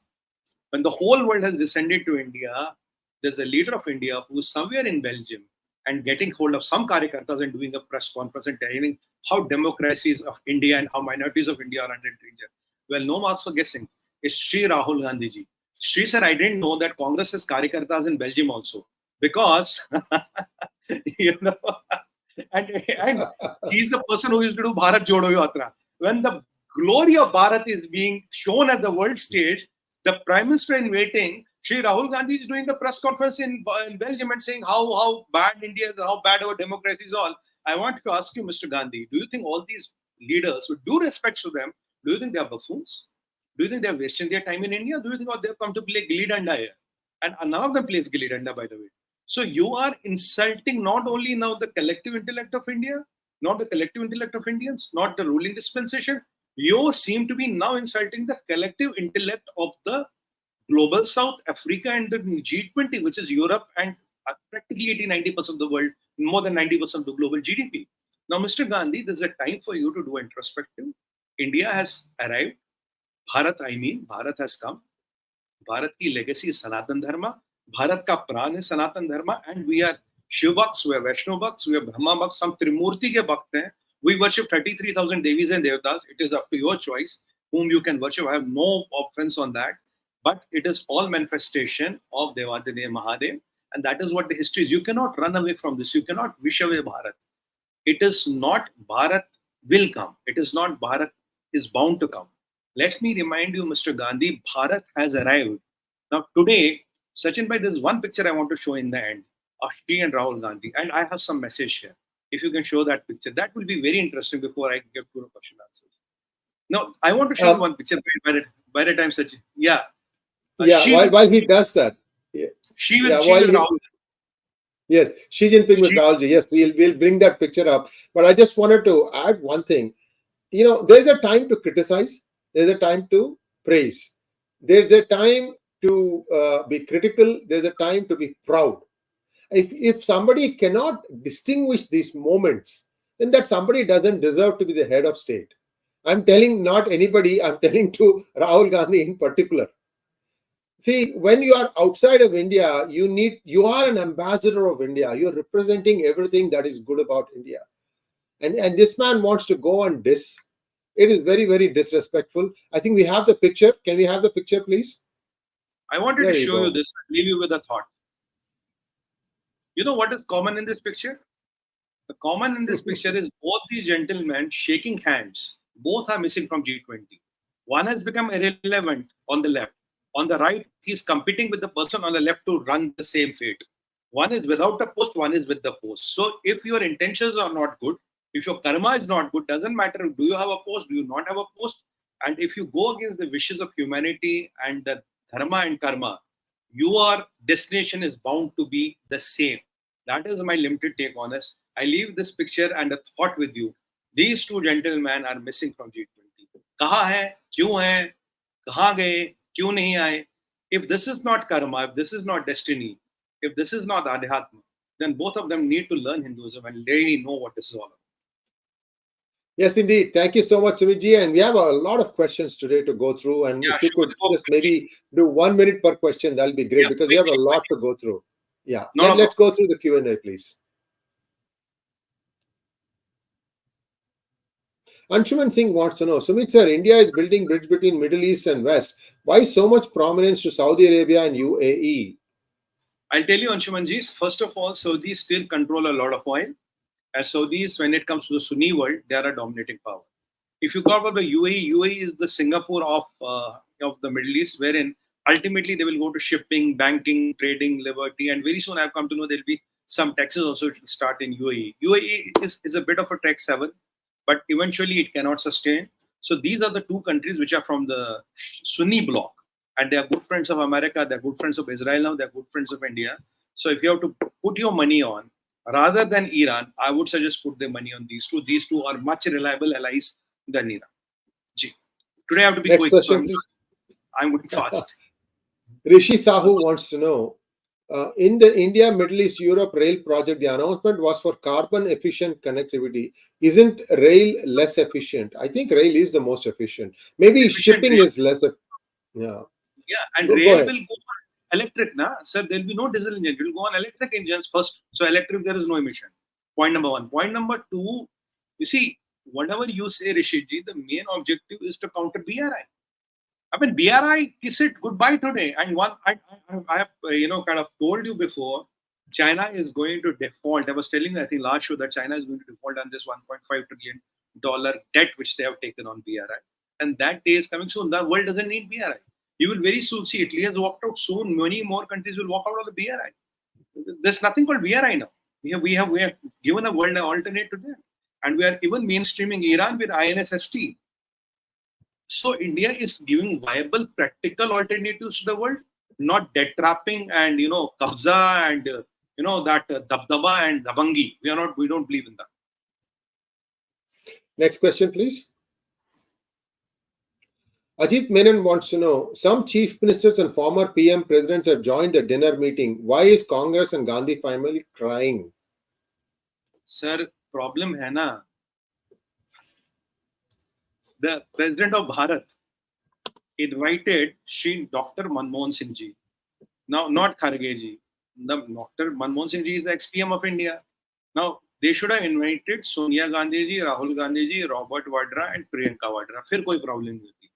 there's a leader of India who's somewhere in Belgium and getting hold of some karyakartas and doing a press conference and telling how democracies of India and how minorities of India are under danger. Well, no marks for guessing. It's Sri Rahul Gandhi ji. Sri sir, I didn't know that Congress has karyakartas in Belgium also, because and he's the person who used to do Bharat Jodo Yatra. When the glory of Bharat is being shown at the world stage, the Prime Minister in waiting, Sri Rahul Gandhi, is doing a press conference in Belgium and saying how bad India is, how bad our democracy is all. I want to ask you, Mr. Gandhi, do you think all these leaders, with due respect to them, do you think they are buffoons? Do you think they are wasting their time in India? Do you think they have come to play Gilli Danda here? And none of them plays Gilli Danda, by the way. So you are insulting not only now the collective intellect of India, not the collective intellect of Indians, not the ruling dispensation. You seem to be now insulting the collective intellect of the Global South, Africa, and the G20, which is Europe and practically 80-90% of the world, more than 90% of the global GDP. Now, Mr. Gandhi, there's a time for you to do introspective. India has arrived. Bharat has come. Bharat ki legacy is Sanatan Dharma. Bharat ka pran is Sanatan Dharma. And we are Shiv Bhaks, we are Vaishnav Bhaks, we are Brahma Bhaks. Hum Trimurti ke Bhakt hain. We worship 33,000 Devis and Devatas. It is up to your choice whom you can worship. I have no offense on that. But it is all manifestation of Devadeva Mahadev. And that is what the history is. You cannot run away from this. You cannot wish away Bharat. It is not Bharat will come. It is not Bharat is bound to come. Let me remind you, Mr. Gandhi, Bharat has arrived. Now today, Sachin Bhai, there's one picture I want to show in the end of Shri and Rahul Gandhi. And I have some message here. If you can show that picture, that will be very interesting before I get to the question answers. Now, I want to show you one picture by the time Sachin. Yeah. While he does that. Xi with Rahul. Yes, Xi Jinping with Rahul ji. Yes, we'll bring that picture up. But I just wanted to add one thing. There's a time to criticize. There's a time to praise. There's a time to be critical. There's a time to be proud. If somebody cannot distinguish these moments, then that somebody doesn't deserve to be the head of state. I'm telling not anybody. I'm telling to Rahul Gandhi in particular. See, when you are outside of India, you are an ambassador of India. You're representing everything that is good about India. And this man wants to go on diss. It is very, very disrespectful. I think we have the picture. Can we have the picture, please? I wanted to show you this and leave you with a thought. You know what is common in this picture? The common in this picture is both these gentlemen shaking hands. Both are missing from G20. One has become irrelevant on the left. On the right, he's competing with the person on the left to run the same fate. One is without a post, one is with the post. So if your intentions are not good, if your karma is not good, doesn't matter. Do you have a post? Do you not have a post? And if you go against the wishes of humanity and the dharma and karma, your destination is bound to be the same. That is my limited take on this. I leave this picture and a thought with you. These two gentlemen are missing from G20. Kaha hai? Kyun hai? Kahan gaye? Kyun nahi aaye? If this is not karma, if this is not destiny, if this is not adhyatma, then both of them need to learn Hinduism and really know what this is all about. Yes, indeed. Thank you so much, Sumit ji. And we have a lot of questions today to go through. And if you could just maybe do 1 minute per question, that'll be great because we have a lot to go through. Yeah. Let's go through the Q&A, please. Anshuman Singh wants to know, Sumit sir, India is building bridge between Middle East and West. Why so much prominence to Saudi Arabia and UAE? I'll tell you, Anshuman ji, first of all, Saudis still control a lot of oil. As Saudis, when it comes to the Sunni world, they are a dominating power. If you talk about the UAE, UAE is the Singapore of the Middle East, wherein ultimately they will go to shipping, banking, trading, liberty, and very soon I've come to know there will be some taxes also it will start in UAE. UAE is a bit of a tax haven, but eventually it cannot sustain. So these are the two countries which are from the Sunni bloc, and they are good friends of America, they are good friends of Israel now, they are good friends of India. So if you have to put your money on, rather than Iran, I would suggest put the money on these two. These two are much reliable allies than Iran. Gee. Today I have to be quick, so I'm going fast. Rishi Sahu wants to know, in the India, Middle East, Europe rail project, the announcement was for carbon efficient connectivity. Isn't rail less efficient? I think rail is the most efficient. Maybe shipping is less. Yeah, and rail will go on electric, sir. There will be no diesel engine. It will go on electric engines first. So electric, there is no emission. Point number one. Point number two, you see, whatever you say, Rishiji, the main objective is to counter BRI. I mean, BRI kissed it goodbye today. And one, I have, kind of told you before, China is going to default. I was telling you, I think last show that China is going to default on this $1.5 trillion debt which they have taken on BRI. And that day is coming soon. The world doesn't need BRI. You will very soon see Italy has walked out soon. Many more countries will walk out of the BRI. There's nothing called BRI now. We have given a world an alternate to them. And we are even mainstreaming Iran with INSST. So India is giving viable, practical alternatives to the world, not debt trapping and kabza and that dabdaba and dabangi. We don't believe in that. Next question, please. Ajit Menon wants to know, some chief ministers and former PM presidents have joined the dinner meeting. Why is Congress and Gandhi family crying? Sir, problem hai na. The president of Bharat invited Dr. Manmohan Singh ji. Now, not Kharge ji. Dr. Manmohan Singh ji is the ex-PM of India. Now, They should have invited Sonia Gandhi ji, Rahul Gandhi ji, Robert Vadra and Priyanka Vadra. फिर कोई problem नहीं होती.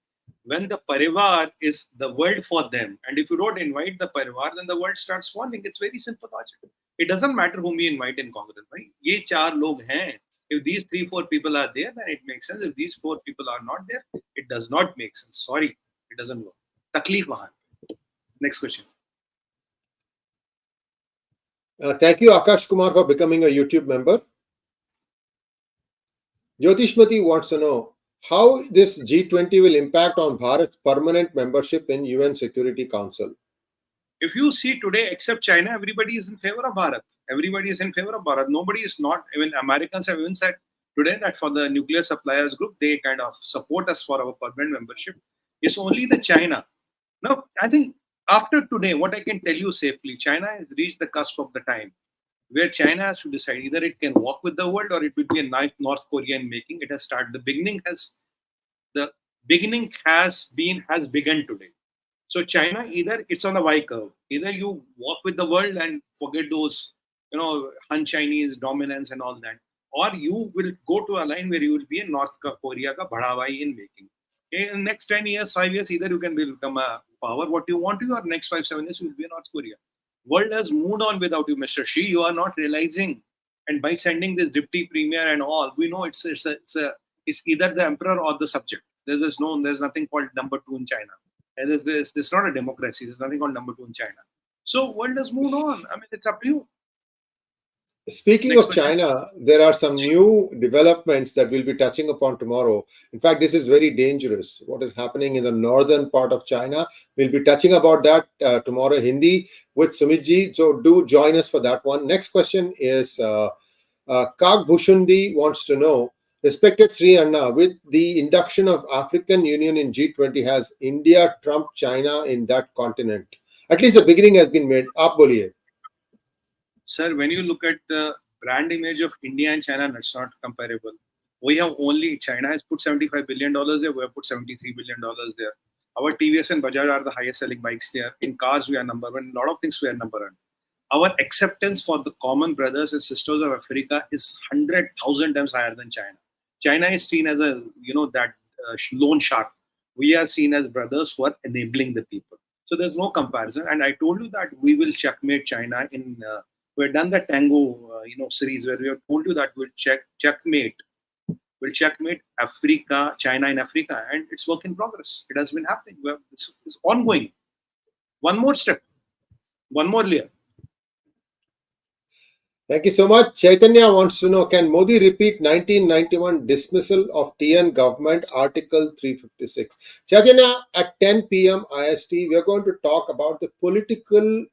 When the parivar is the world for them, and if you don't invite the parivar, then the world starts falling. It's very simple logic. It doesn't matter whom we invite in Congress. भाई ये चार लोग हैं. If these 3-4 people are there, then it makes sense. If these 4 people are not there, it does not make sense. Sorry, it doesn't work. तकलीफ वहाँ. Next question. Thank you, Akash Kumar, for becoming a YouTube member. 𝗤𝙧𝙤𝘀𝘆 wants to know how this G20 will impact on Bharat's permanent membership in UN Security Council. If you see today, except China, everybody is in favor of Bharat. Everybody is in favor of Bharat. Nobody is not. Even Americans have even said today that for the nuclear suppliers group, they kind of support us for our permanent membership. It's only the China. Now, I think after today, what I can tell you safely, China has reached the cusp of the time where China has to decide either it can walk with the world or it will be a North Korea in making. It has started. The beginning has begun today. So China, either it's on the Y curve. Either you walk with the world and forget those, Han Chinese dominance and all that, or you will go to a line where you will be a North Korea ka bhadawai in making. In the next 10 years, 5 years, either you can become a power what you want to, or next 5-7 years you will be a North Korea. World has moved on without you, Mr. Xi. You are not realizing, and by sending this deputy premier and all, we know it's either the emperor or the subject. There's nothing called number 2 in China. There's not a democracy. There's nothing called number 2 in China. So world has moved on. I mean, it's up to you. Speaking Next of question. China, there are some new developments that we'll be touching upon tomorrow. In fact, this is very dangerous. What is happening in the northern part of China? We'll be touching about that tomorrow, Hindi, with Sumit ji. So do join us for that one. Next question is 𝗏𝗏𝘅 wants to know, respected Sree Anna, with the induction of African Union in G20, has India trumped China in that continent? At least the beginning has been made. Aap boliye. Sir, when you look at the brand image of India and China, that's not comparable. We have only, China has put $75 billion there, we have put $73 billion there. Our TVS and Bajaj are the highest selling bikes there. In cars, we are number 1. A lot of things we are number 1. Our acceptance for the common brothers and sisters of Africa is 100,000 times higher than China. China is seen as a, that loan shark. We are seen as brothers who are enabling the people. So there's no comparison. And I told you that we will checkmate China in... we've done the Tango, series where we have told you that we'll checkmate Africa, China in Africa, and it's work in progress. It has been happening. It's ongoing. One more step, one more layer. Thank you so much. Chaitanya wants to know, can Modi repeat 1991 dismissal of TN government Article 356? Chaitanya, at 10 p.m. IST, we are going to talk about the political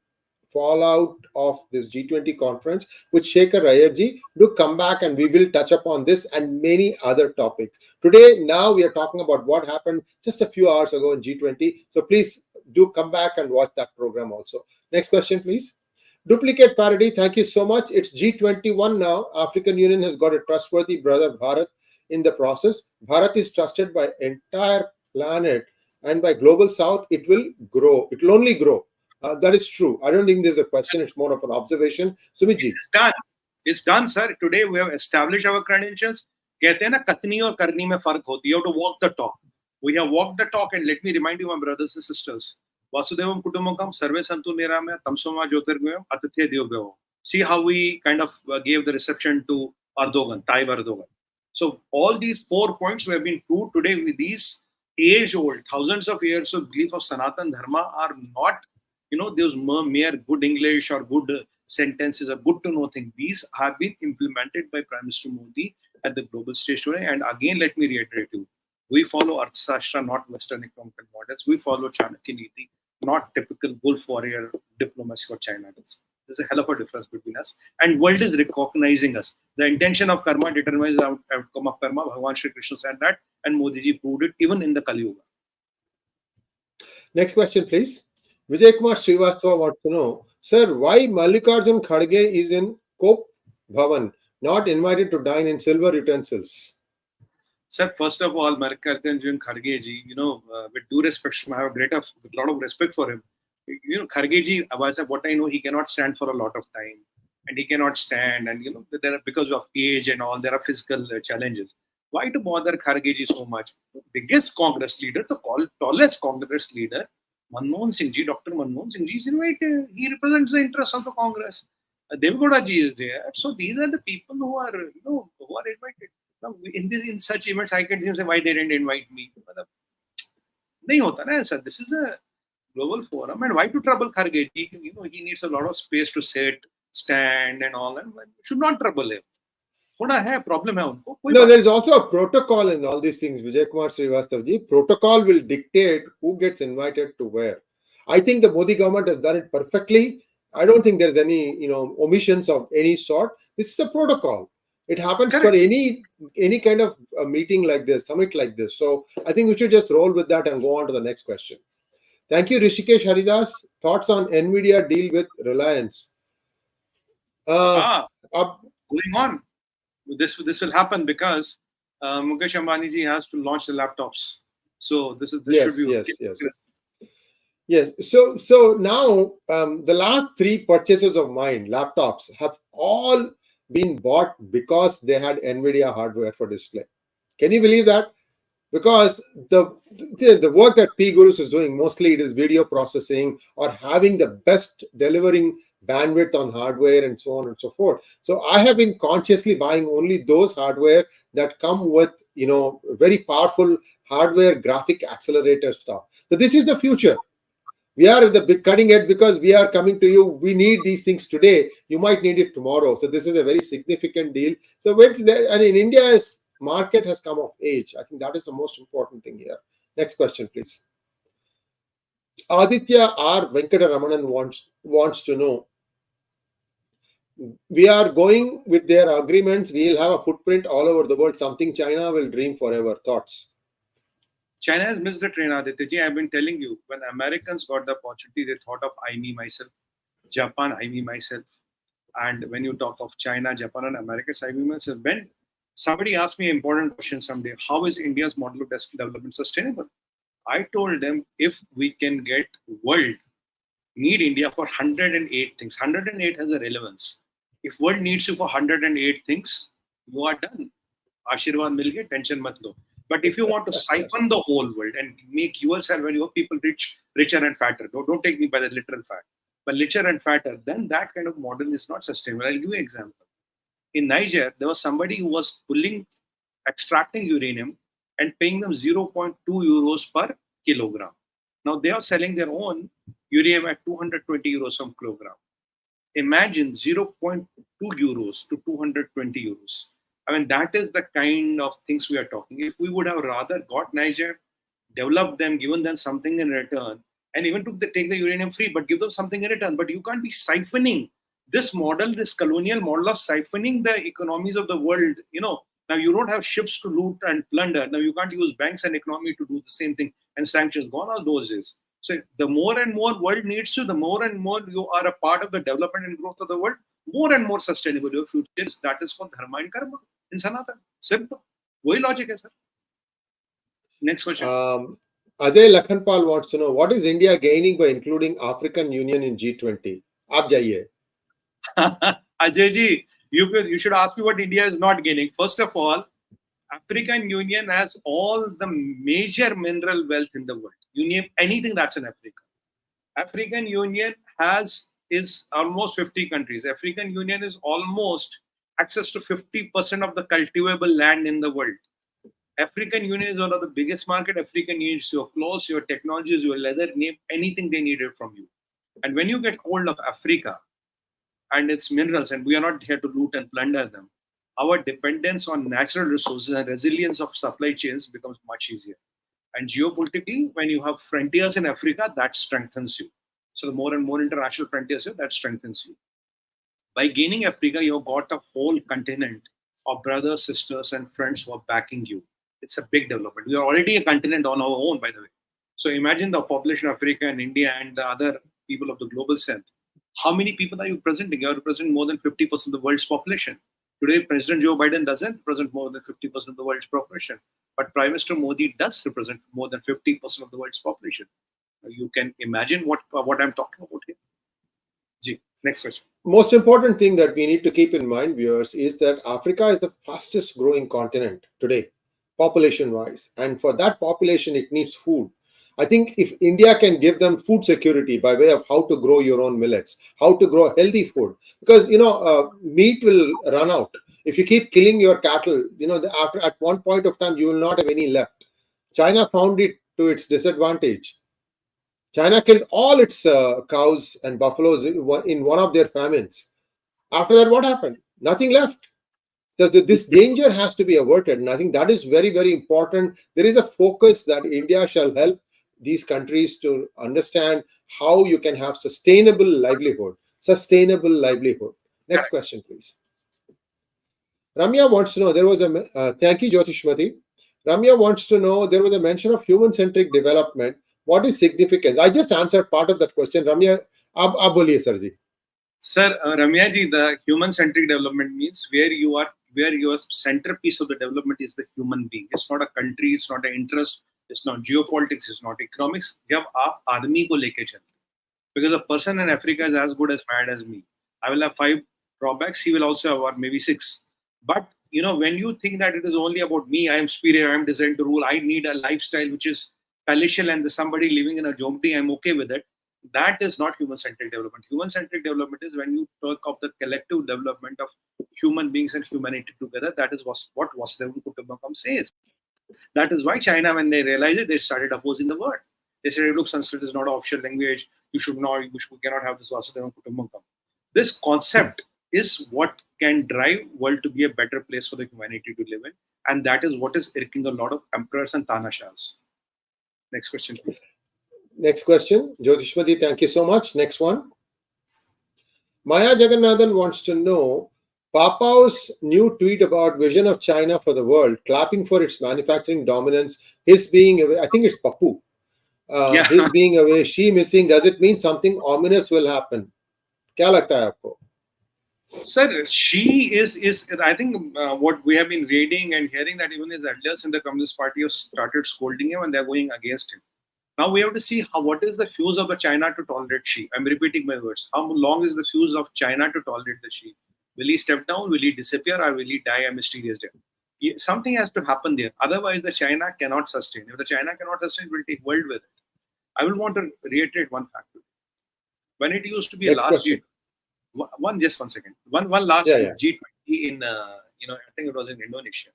fallout of this G20 conference with Shekhar Iyer ji. Do come back and we will touch upon this and many other topics. Today, now we are talking about what happened just a few hours ago in G20. So please do come back and watch that program also. Next question, please. Duplicate parody, thank you so much. It's G21 now. African Union has got a trustworthy brother Bharat in the process. Bharat is trusted by entire planet, and by global south, it will grow. It will only grow. That is true. I don't think there's a question. It's more of an observation. Sumit ji. It's done. It's done, sir. Today we have established our credentials. कहते हैं ना कथनी और करनी में फर्क होती है. You have to walk the talk. We have walked the talk, and let me remind you, my brothers and sisters. Vasudevam Kutumbakam Sarve Santu Nirame Tamsoma Jyotirgayam Atithya Devavyam. See how we kind of gave the reception to Erdogan, Tayyip Erdogan. So all these 4 points we have been proved today with these age-old, thousands of years of belief of Sanatan Dharma are not, those mere good English or good sentences or good to know things. These have been implemented by Prime Minister Modi at the global stage today. And again, let me reiterate you. We follow Arthashastra, not Western economic models. We follow Chanakya Niti, not typical Gulf warrior diplomacy what China does. There's a hell of a difference between us. And world is recognizing us. The intention of karma determines the outcome of karma. Bhagavan Shri Krishna said that, and Modi ji proved it even in the Kali Yuga. Next question, please. Vijay Kumar Srivastava wants to know, sir, why Mallikarjun Kharge is in Cope Bhavan, not invited to dine in silver utensils? Sir, first of all, Mallikarjun Kharge ji, with due respect, I have a lot of respect for him. Kharge ji, what I know, he cannot stand for a lot of time. and he cannot stand, and there are, because of age and all, there are physical challenges. Why to bother Kharge ji so much? The biggest Congress leader, the tallest Congress leader, Manmohan Singh ji, Dr. Manmohan Singh ji is invited. He represents the interests of the Congress. 𝗣𝗚𝗏 ji is there. So these are the people who are, who are invited. Now, in such events, I can say why they didn't invite me. नहीं होता ना sir. This is a global forum, and why to trouble Kharge ji? He needs a lot of space to sit, stand, and all, and should not trouble him. थोड़ा है problem है उनको. No, there is also a protocol in all these things, Vijay Kumar Srivastava ji. Protocol will dictate who gets invited to where. I think the Modi government has done it perfectly. I don't think there's any omissions of any sort. This is a protocol. It happens for any kind of a meeting like this, summit like this. So I think we should just roll with that and go on to the next question. Thank you, Hrishikesh Haridas. Thoughts on NVIDIA deal with Reliance? Going on. This will happen because Mukesh Ambani ji has to launch the laptops. So this should be Yes. So now the last 3 purchases of mine, laptops, have all been bought because they had NVIDIA hardware for display. Can you believe that? Because the work that P Gurus is doing, mostly it is video processing or having the best delivering bandwidth on hardware and so on and so forth. So I have been consciously buying only those hardware that come with very powerful hardware graphic accelerator stuff. So this is the future. We are at the big cutting edge because we are coming to you. We need these things today. You might need it tomorrow. So this is a very significant deal. So in India's market has come of age. I think that is the most important thing here. Next question, please. Aditya R. Venkataramanan wants to know. We are going with their agreements. We will have a footprint all over the world. Something China will dream forever. Thoughts? China has missed the train, Aditya ji. I've been telling you, when Americans got the opportunity, they thought of I, me, myself. Japan, I, me, myself. And when you talk of China, Japan, and America, I, me, myself. When somebody asked me an important question someday, how is India's model of development sustainable? I told them, if we can get world need India for 108 things, 108 has a relevance. If world needs you for 108 things, you are done. Ashirwad mil gaye, tension mat lo. But if you want to siphon the whole world and make yourself and your people richer and fatter, don't take me by the literal fact, but richer and fatter, then that kind of model is not sustainable. I'll give you an example. In Niger, there was somebody who was extracting uranium and paying them 0.2 euros per kilogram. Now they are selling their own uranium at 220 euros per kilogram. Imagine 0.2 euros to 220 euros. I mean, that is the kind of things we are talking. If we would have rather got Niger, developed them, given them something in return, and even take the uranium free, but give them something in return. But you can't be siphoning this model, this colonial model of siphoning the economies of the world. Now you don't have ships to loot and plunder. Now you can't use banks and economy to do the same thing, and sanctions. Gone are those days. So the more and more world needs you, the more and more you are a part of the development and growth of the world, more and more sustainable your future is. That is called dharma and karma in Sanatan. Simple. Wahi logic hai, sir. Next question. Ajay Lakhanpal wants to know, what is India gaining by including African Union in G20? Aap jaiye. Ajay ji, you should ask me what India is not gaining. First of all, African Union has all the major mineral wealth in the world. You name anything that's in Africa. African Union is almost 50 countries. African Union is almost access to 50% of the cultivable land in the world. African Union is one of the biggest market. African Union is your clothes, your technologies, your leather, name anything they needed from you. And when you get hold of Africa and its minerals, and we are not here to loot and plunder them, our dependence on natural resources and resilience of supply chains becomes much easier. And geopolitically, when you have frontiers in Africa, that strengthens you. So the more and more international frontiers, that strengthens you. By gaining Africa, you've got a whole continent of brothers, sisters, and friends who are backing you. It's a big development. We are already a continent on our own, by the way. So imagine the population of Africa and India and the other people of the global south. How many people are you representing? You are representing more than 50% of the world's population. Today, President Joe Biden doesn't represent more than 50% of the world's population. But Prime Minister Modi does represent more than 50% of the world's population. You can imagine what I'm talking about here. Ji, next question. Most important thing that we need to keep in mind, viewers, is that Africa is the fastest growing continent today, population wise. And for that population, it needs food. I think if India can give them food security by way of how to grow your own millets, how to grow healthy food, because meat will run out if you keep killing your cattle. After at one point of time, you will not have any left. China found it to its disadvantage. China killed all its cows and buffaloes in one of their famines. After that, what happened? Nothing left. So this danger has to be averted, and I think that is very, very important. There is a focus that India shall help these countries to understand how you can have sustainable livelihood. Sustainable livelihood. Next question, please. Ramya wants to know, there was a thank you, 𝗤𝙤𝙤𝘀𝘆. Ramya wants to know, there was a mention of human-centric development. What is significance? I just answered part of that question. Ramya, ab boliye, sir ji. Sir, Ramya ji, the human-centric development means where your centerpiece of the development is the human being. It's not a country, it's not an interest, it's not geopolitics, it's not economics. जब आप आदमी को लेके चलते, because a person in Africa is as good as bad as me. I will have 5 drawbacks, he will also have maybe 6. But when you think that it is only about me, I am superior, I am designed to rule, I need a lifestyle which is palatial and there's somebody living in a jomti, I'm okay with it. That is not human-centric development. Human-centric development is when you talk of the collective development of human beings and humanity together. That is what 𝗤𝙗𝘆 𝗓𝘗𝘁𝑆𝑆 says. That is why China, when they realized it, they started opposing the word. They said, look, Sanskrit is not an official language. You cannot have this 𝗤𝑆𝑎𝑑𝑒𝑣 𝘓𝑘ुटुम्बकम्. This concept is what can drive world to be a better place for the humanity to live in. And that is what is irking a lot of emperors and tanashahs. Next question, please. Next question. 𝗤𝙤𝘆, thank you so much. Next one. Maya Jagannathan wants to know, Papao's new tweet about vision of China for the world, clapping for its manufacturing dominance, his being away, I think it's Papu, his being away, she missing, does it mean something ominous will happen? Kya lagta hai aapko? Sir, she is I think what we have been reading and hearing that even his elders in the Communist Party have started scolding him and they're going against him. Now we have to see what is the fuse of the China to tolerate Xi. I'm repeating my words. How long is the fuse of China to tolerate the Xi? Will he step down? Will he disappear? Or will he die a mysterious death? Something has to happen there. Otherwise, the China cannot sustain. If the China cannot sustain, it will take world with it. I will want to reiterate one fact. When it used to be a last G20, one last G20 in I think it was in Indonesia.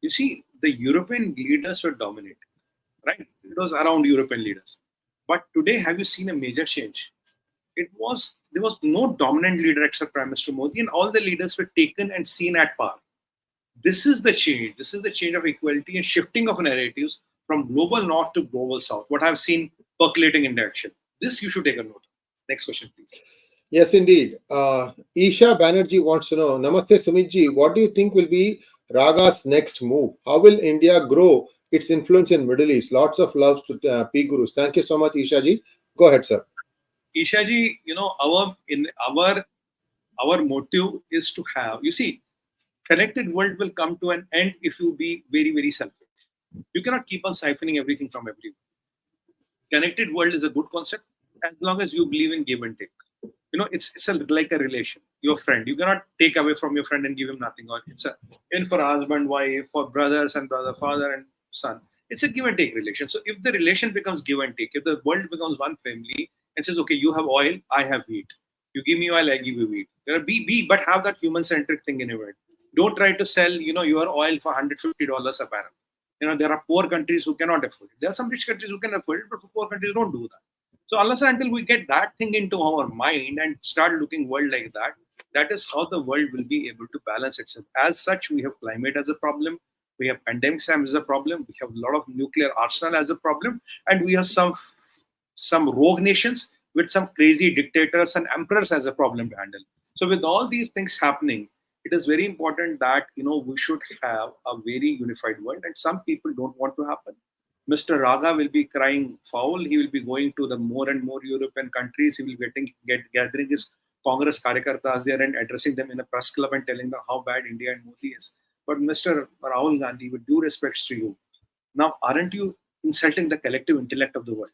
You see, the European leaders were dominating. Right? It was around European leaders. But today, have you seen a major change? There was no dominant leader except Prime Minister Modi, and all the leaders were taken and seen at par. This is the change. This is the change of equality and shifting of narratives from global north to global south. What I've seen percolating in direction. This you should take a note. Next question, please. Yes, indeed. Isha Banerjee wants to know, Namaste Sumitji, what do you think will be RaGa's next move? How will India grow its influence in Middle East? Lots of love to P Gurus. Thank you so much, Isha ji. Go ahead, sir. Isha ji, our motive is to have, you see, connected world will come to an end if you be very, very selfish. You cannot keep on siphoning everything from everyone. Connected world is a good concept as long as you believe in give and take. It's like a relation. Your friend, you cannot take away from your friend and give him nothing. Or even for husband, wife, for brothers and brother, father and son. It's a give and take relation. So if the relation becomes give and take, if the world becomes one family and says, okay, you have oil, I have wheat. You give me oil, I give you wheat. But have that human-centric thing in your head. Don't try to sell, your oil for $150 a barrel. There are poor countries who cannot afford it. There are some rich countries who can afford it, but poor countries don't do that. So until we get that thing into our mind and start looking world like that, that is how the world will be able to balance itself. As such, we have climate as a problem. We have pandemics as a problem. We have a lot of nuclear arsenal as a problem. And we have some rogue nations with some crazy dictators and emperors as a problem to handle. So with all these things happening, it is very important that, we should have a very unified world. And some people don't want to happen. Mr. RaGa will be crying foul. He will be going to the more and more European countries. He will gathering his Congress Karyakartas there and addressing them in a press club and telling them how bad India and Modi is. But Mr. Rahul Gandhi, with due respects to you, now aren't you insulting the collective intellect of the world?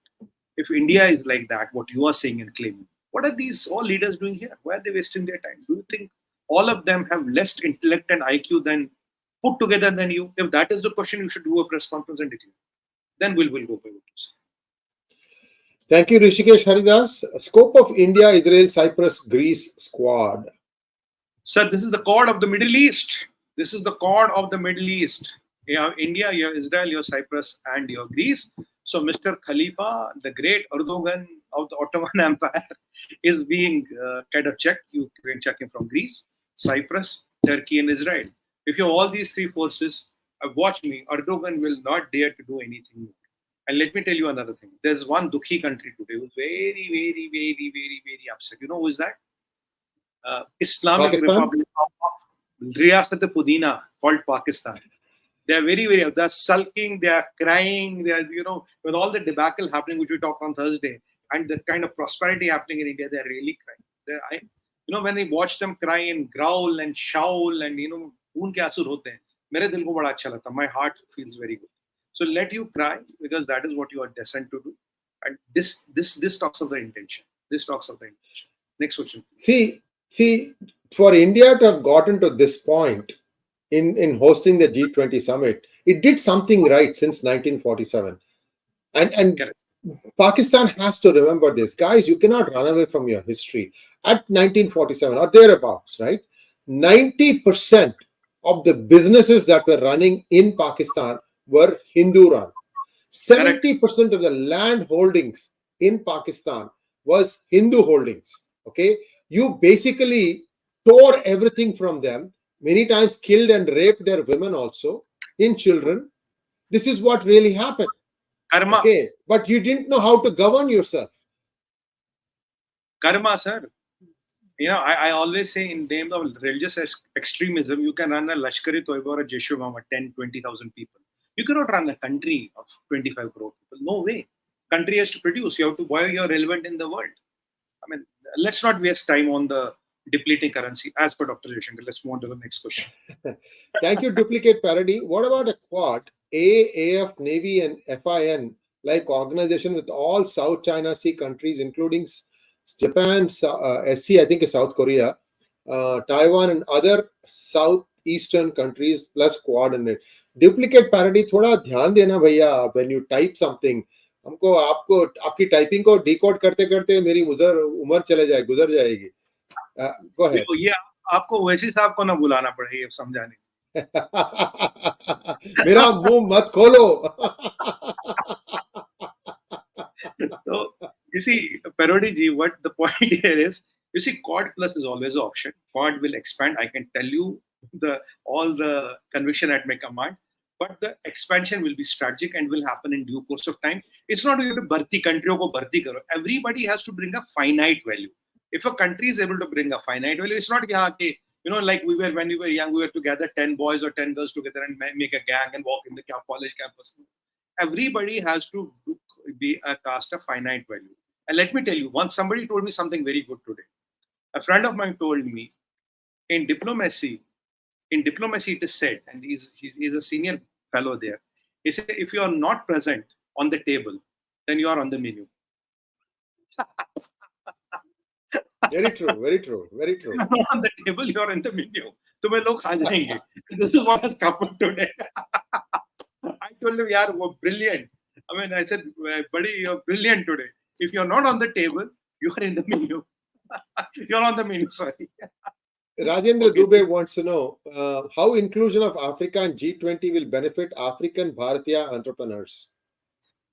If India is like that, what you are saying and claiming, What are these all leaders doing here? Why are they wasting their time? Do you think all of them have less intellect and IQ than put together than you? If that is the question, you should do a press conference and declare. Then we'll go by what you say. Thank you, 𝗏𝘂𝘃 𝗏𝘅. Scope of India, Israel, Cyprus, Greece squad. Sir, this is the cord of the Middle East. This is the cord of the Middle East. You have India, you have Israel, you have Cyprus, and you have Greece. So Mr. Khalifa, the great Erdogan of the Ottoman Empire, is being kind of checked. You can check him from Greece, Cyprus, Turkey, and Israel. If you have all these three forces, watch me, Erdogan will not dare to do anything more. And let me tell you another thing. There's one 𝗒𝘂𝘃 country today who's very, very, very, very, very upset. You know who is that? Islamic Pakistan? Republic of Riyasat-e-Pudina, called Pakistan. They are very, very, they're sulking, they are crying, they are, with all the debacle happening, which we talked on Thursday, and the kind of prosperity happening in India, they're really crying. When I watch them cry and growl and showl and, खून के आंसू होते हैं, मेरे दिल को बड़ा अच्छा लगता है. My heart feels very good. So let you cry, because that is what you are destined to do. And this talks of the intention. This talks of the intention. Next question. See, for India to have gotten to this point in hosting the G20 summit, it did something right since 1947. And Correct. Pakistan has to remember this. Guys, you cannot run away from your history. At 1947 or thereabouts, right? 90% of the businesses that were running in Pakistan were Hindu run. 70% of the land holdings in Pakistan was Hindu holdings. Okay, you basically tore everything from them, many times killed and raped their women also, in children. This is what really happened. Karma. Okay, but you didn't know how to govern yourself. Karma, sir. I always say, in name of religious extremism, you can run a Lashkar-e-Toiba or a Jaish-e-Mohammed, 10, 20,000 people. You cannot run a country of 25 crore people. No way. Country has to produce. You have to, why you're relevant in the world. I mean, let's not waste time on the depleting currency. As per Dr. Jaishankar, let's move on to the next question. Thank you, 𝗏𝘂𝘃 𝗏𝘅. What about a quad, AF, Navy, and FIN, like organization with all South China Sea countries, including Japan, 𝗏𝑆C, I think is South Korea, Taiwan, and other southeastern countries, plus coordinate. 𝗏𝘂𝘃 𝗏𝘅, थोड़ा ध्यान देना भैया, when you type something, आपको आपकी typing को decode करते करते मेरी उम्र गुजर जाएगी. Go ahead. ये आपको वैसी साहब को ना बुलाना पड़े ये समझाने. मेरा मुंह मत खोलो. So you see, Parodi ji, what the point here is, you see, Quad Plus is always an option. Quad will expand. I can tell you all the conviction at my command, but the expansion will be strategic and will happen in due course of time. It's not you to bharti country ko bharti karo. Everybody has to bring a finite value. If a country is able to bring a finite value, it's not like we were when we were young, we were to gather 10 boys or 10 girls together and make a gang and walk in the college campus. Everybody has to cast a finite value. And let me tell you, once somebody told me something very good today. A friend of mine told me, in diplomacy it is said, and he's a senior fellow there. He said, if you are not present on the table, then you are on the menu. Very true, very true, very true. If you're not on the table, you are in the menu. Tumhe log kha jayenge. This is what has happened today. I told him, yaar, you're brilliant. I mean, I said, buddy, you're brilliant today. If you're not on the table, you are in the menu. You're on the menu, sorry. Rajendra Dubey wants to know how inclusion of Africa in G20 will benefit African Bharatiya entrepreneurs.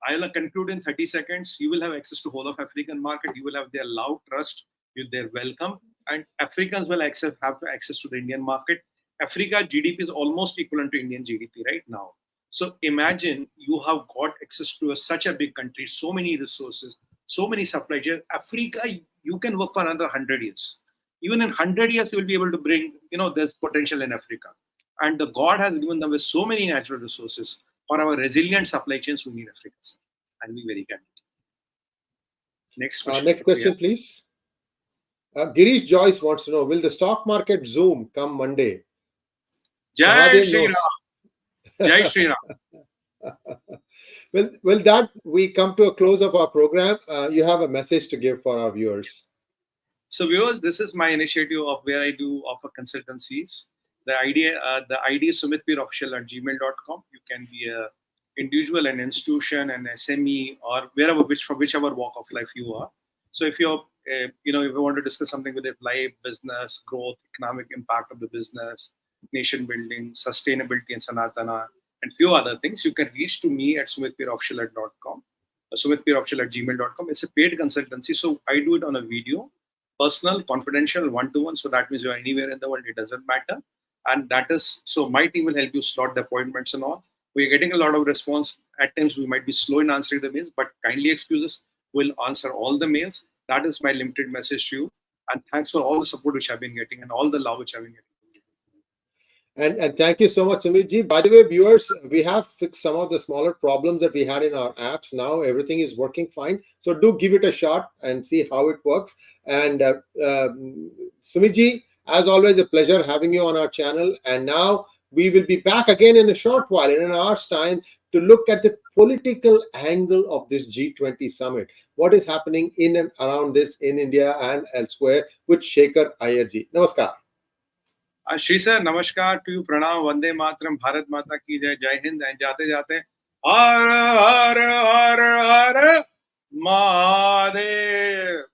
I'll conclude in 30 seconds. You will have access to whole of African market. You will have their loud trust, their welcome, and Africans will have access to the Indian market. Africa GDP is almost equivalent to Indian GDP right now. So imagine you have got access to such a big country, so many resources, so many supply chains. Africa, you can work for another 100 years. Even in 100 years, you will be able to bring, there's potential in Africa. And the God has given them with so many natural resources. For our resilient supply chains, we need Africa. And be very candid. Next question. Next question, please. Girish Joyce wants to know, will the stock market Zoom come Monday? Jai Shri Ram. Jai Shri Ram. Well, that we come to a close of our program. You have a message to give for our viewers. So viewers, this is my initiative of where I do offer consultancies. The ID is 𝗤𝗏𝗍𝗏@gmail.com. You can be a individual, an institution, an SME, or wherever, from whichever walk of life you are. So if you're, if you want to discuss something with life, business, growth, economic impact of the business, nation building, sustainability and Sanatana, and few other things, you can reach to me at 𝗤𝗏𝗍𝗏𝗏@gmail.com. 𝗤𝗏𝗍𝗏𝗏@gmail.com. It's a paid consultancy. So I do it on a video, personal, confidential, one-to-one. So that means you're anywhere in the world, it doesn't matter. And that is, so my team will help you slot the appointments and all. We're getting a lot of response. At times we might be slow in answering the mails, but kindly excuse us. We'll answer all the mails. That is my limited message to you. And thanks for all the support which I've been getting and all the love which I've been getting. And thank you so much, Sumit ji. By the way, viewers, we have fixed some of the smaller problems that we had in our apps. Now everything is working fine. So do give it a shot and see how it works. And Sumit ji, as always, a pleasure having you on our channel. And now we will be back again in a short while, in an hour's time, to look at the political angle of this G20 summit. What is happening in and around this in India and elsewhere with Shekhar Iyer ji. Namaskar. Sri sir, namaskar to you, pranam, vande mataram, Bharat Mata ki jai, Jai Hind, and jate jate, har har har har Mahadev.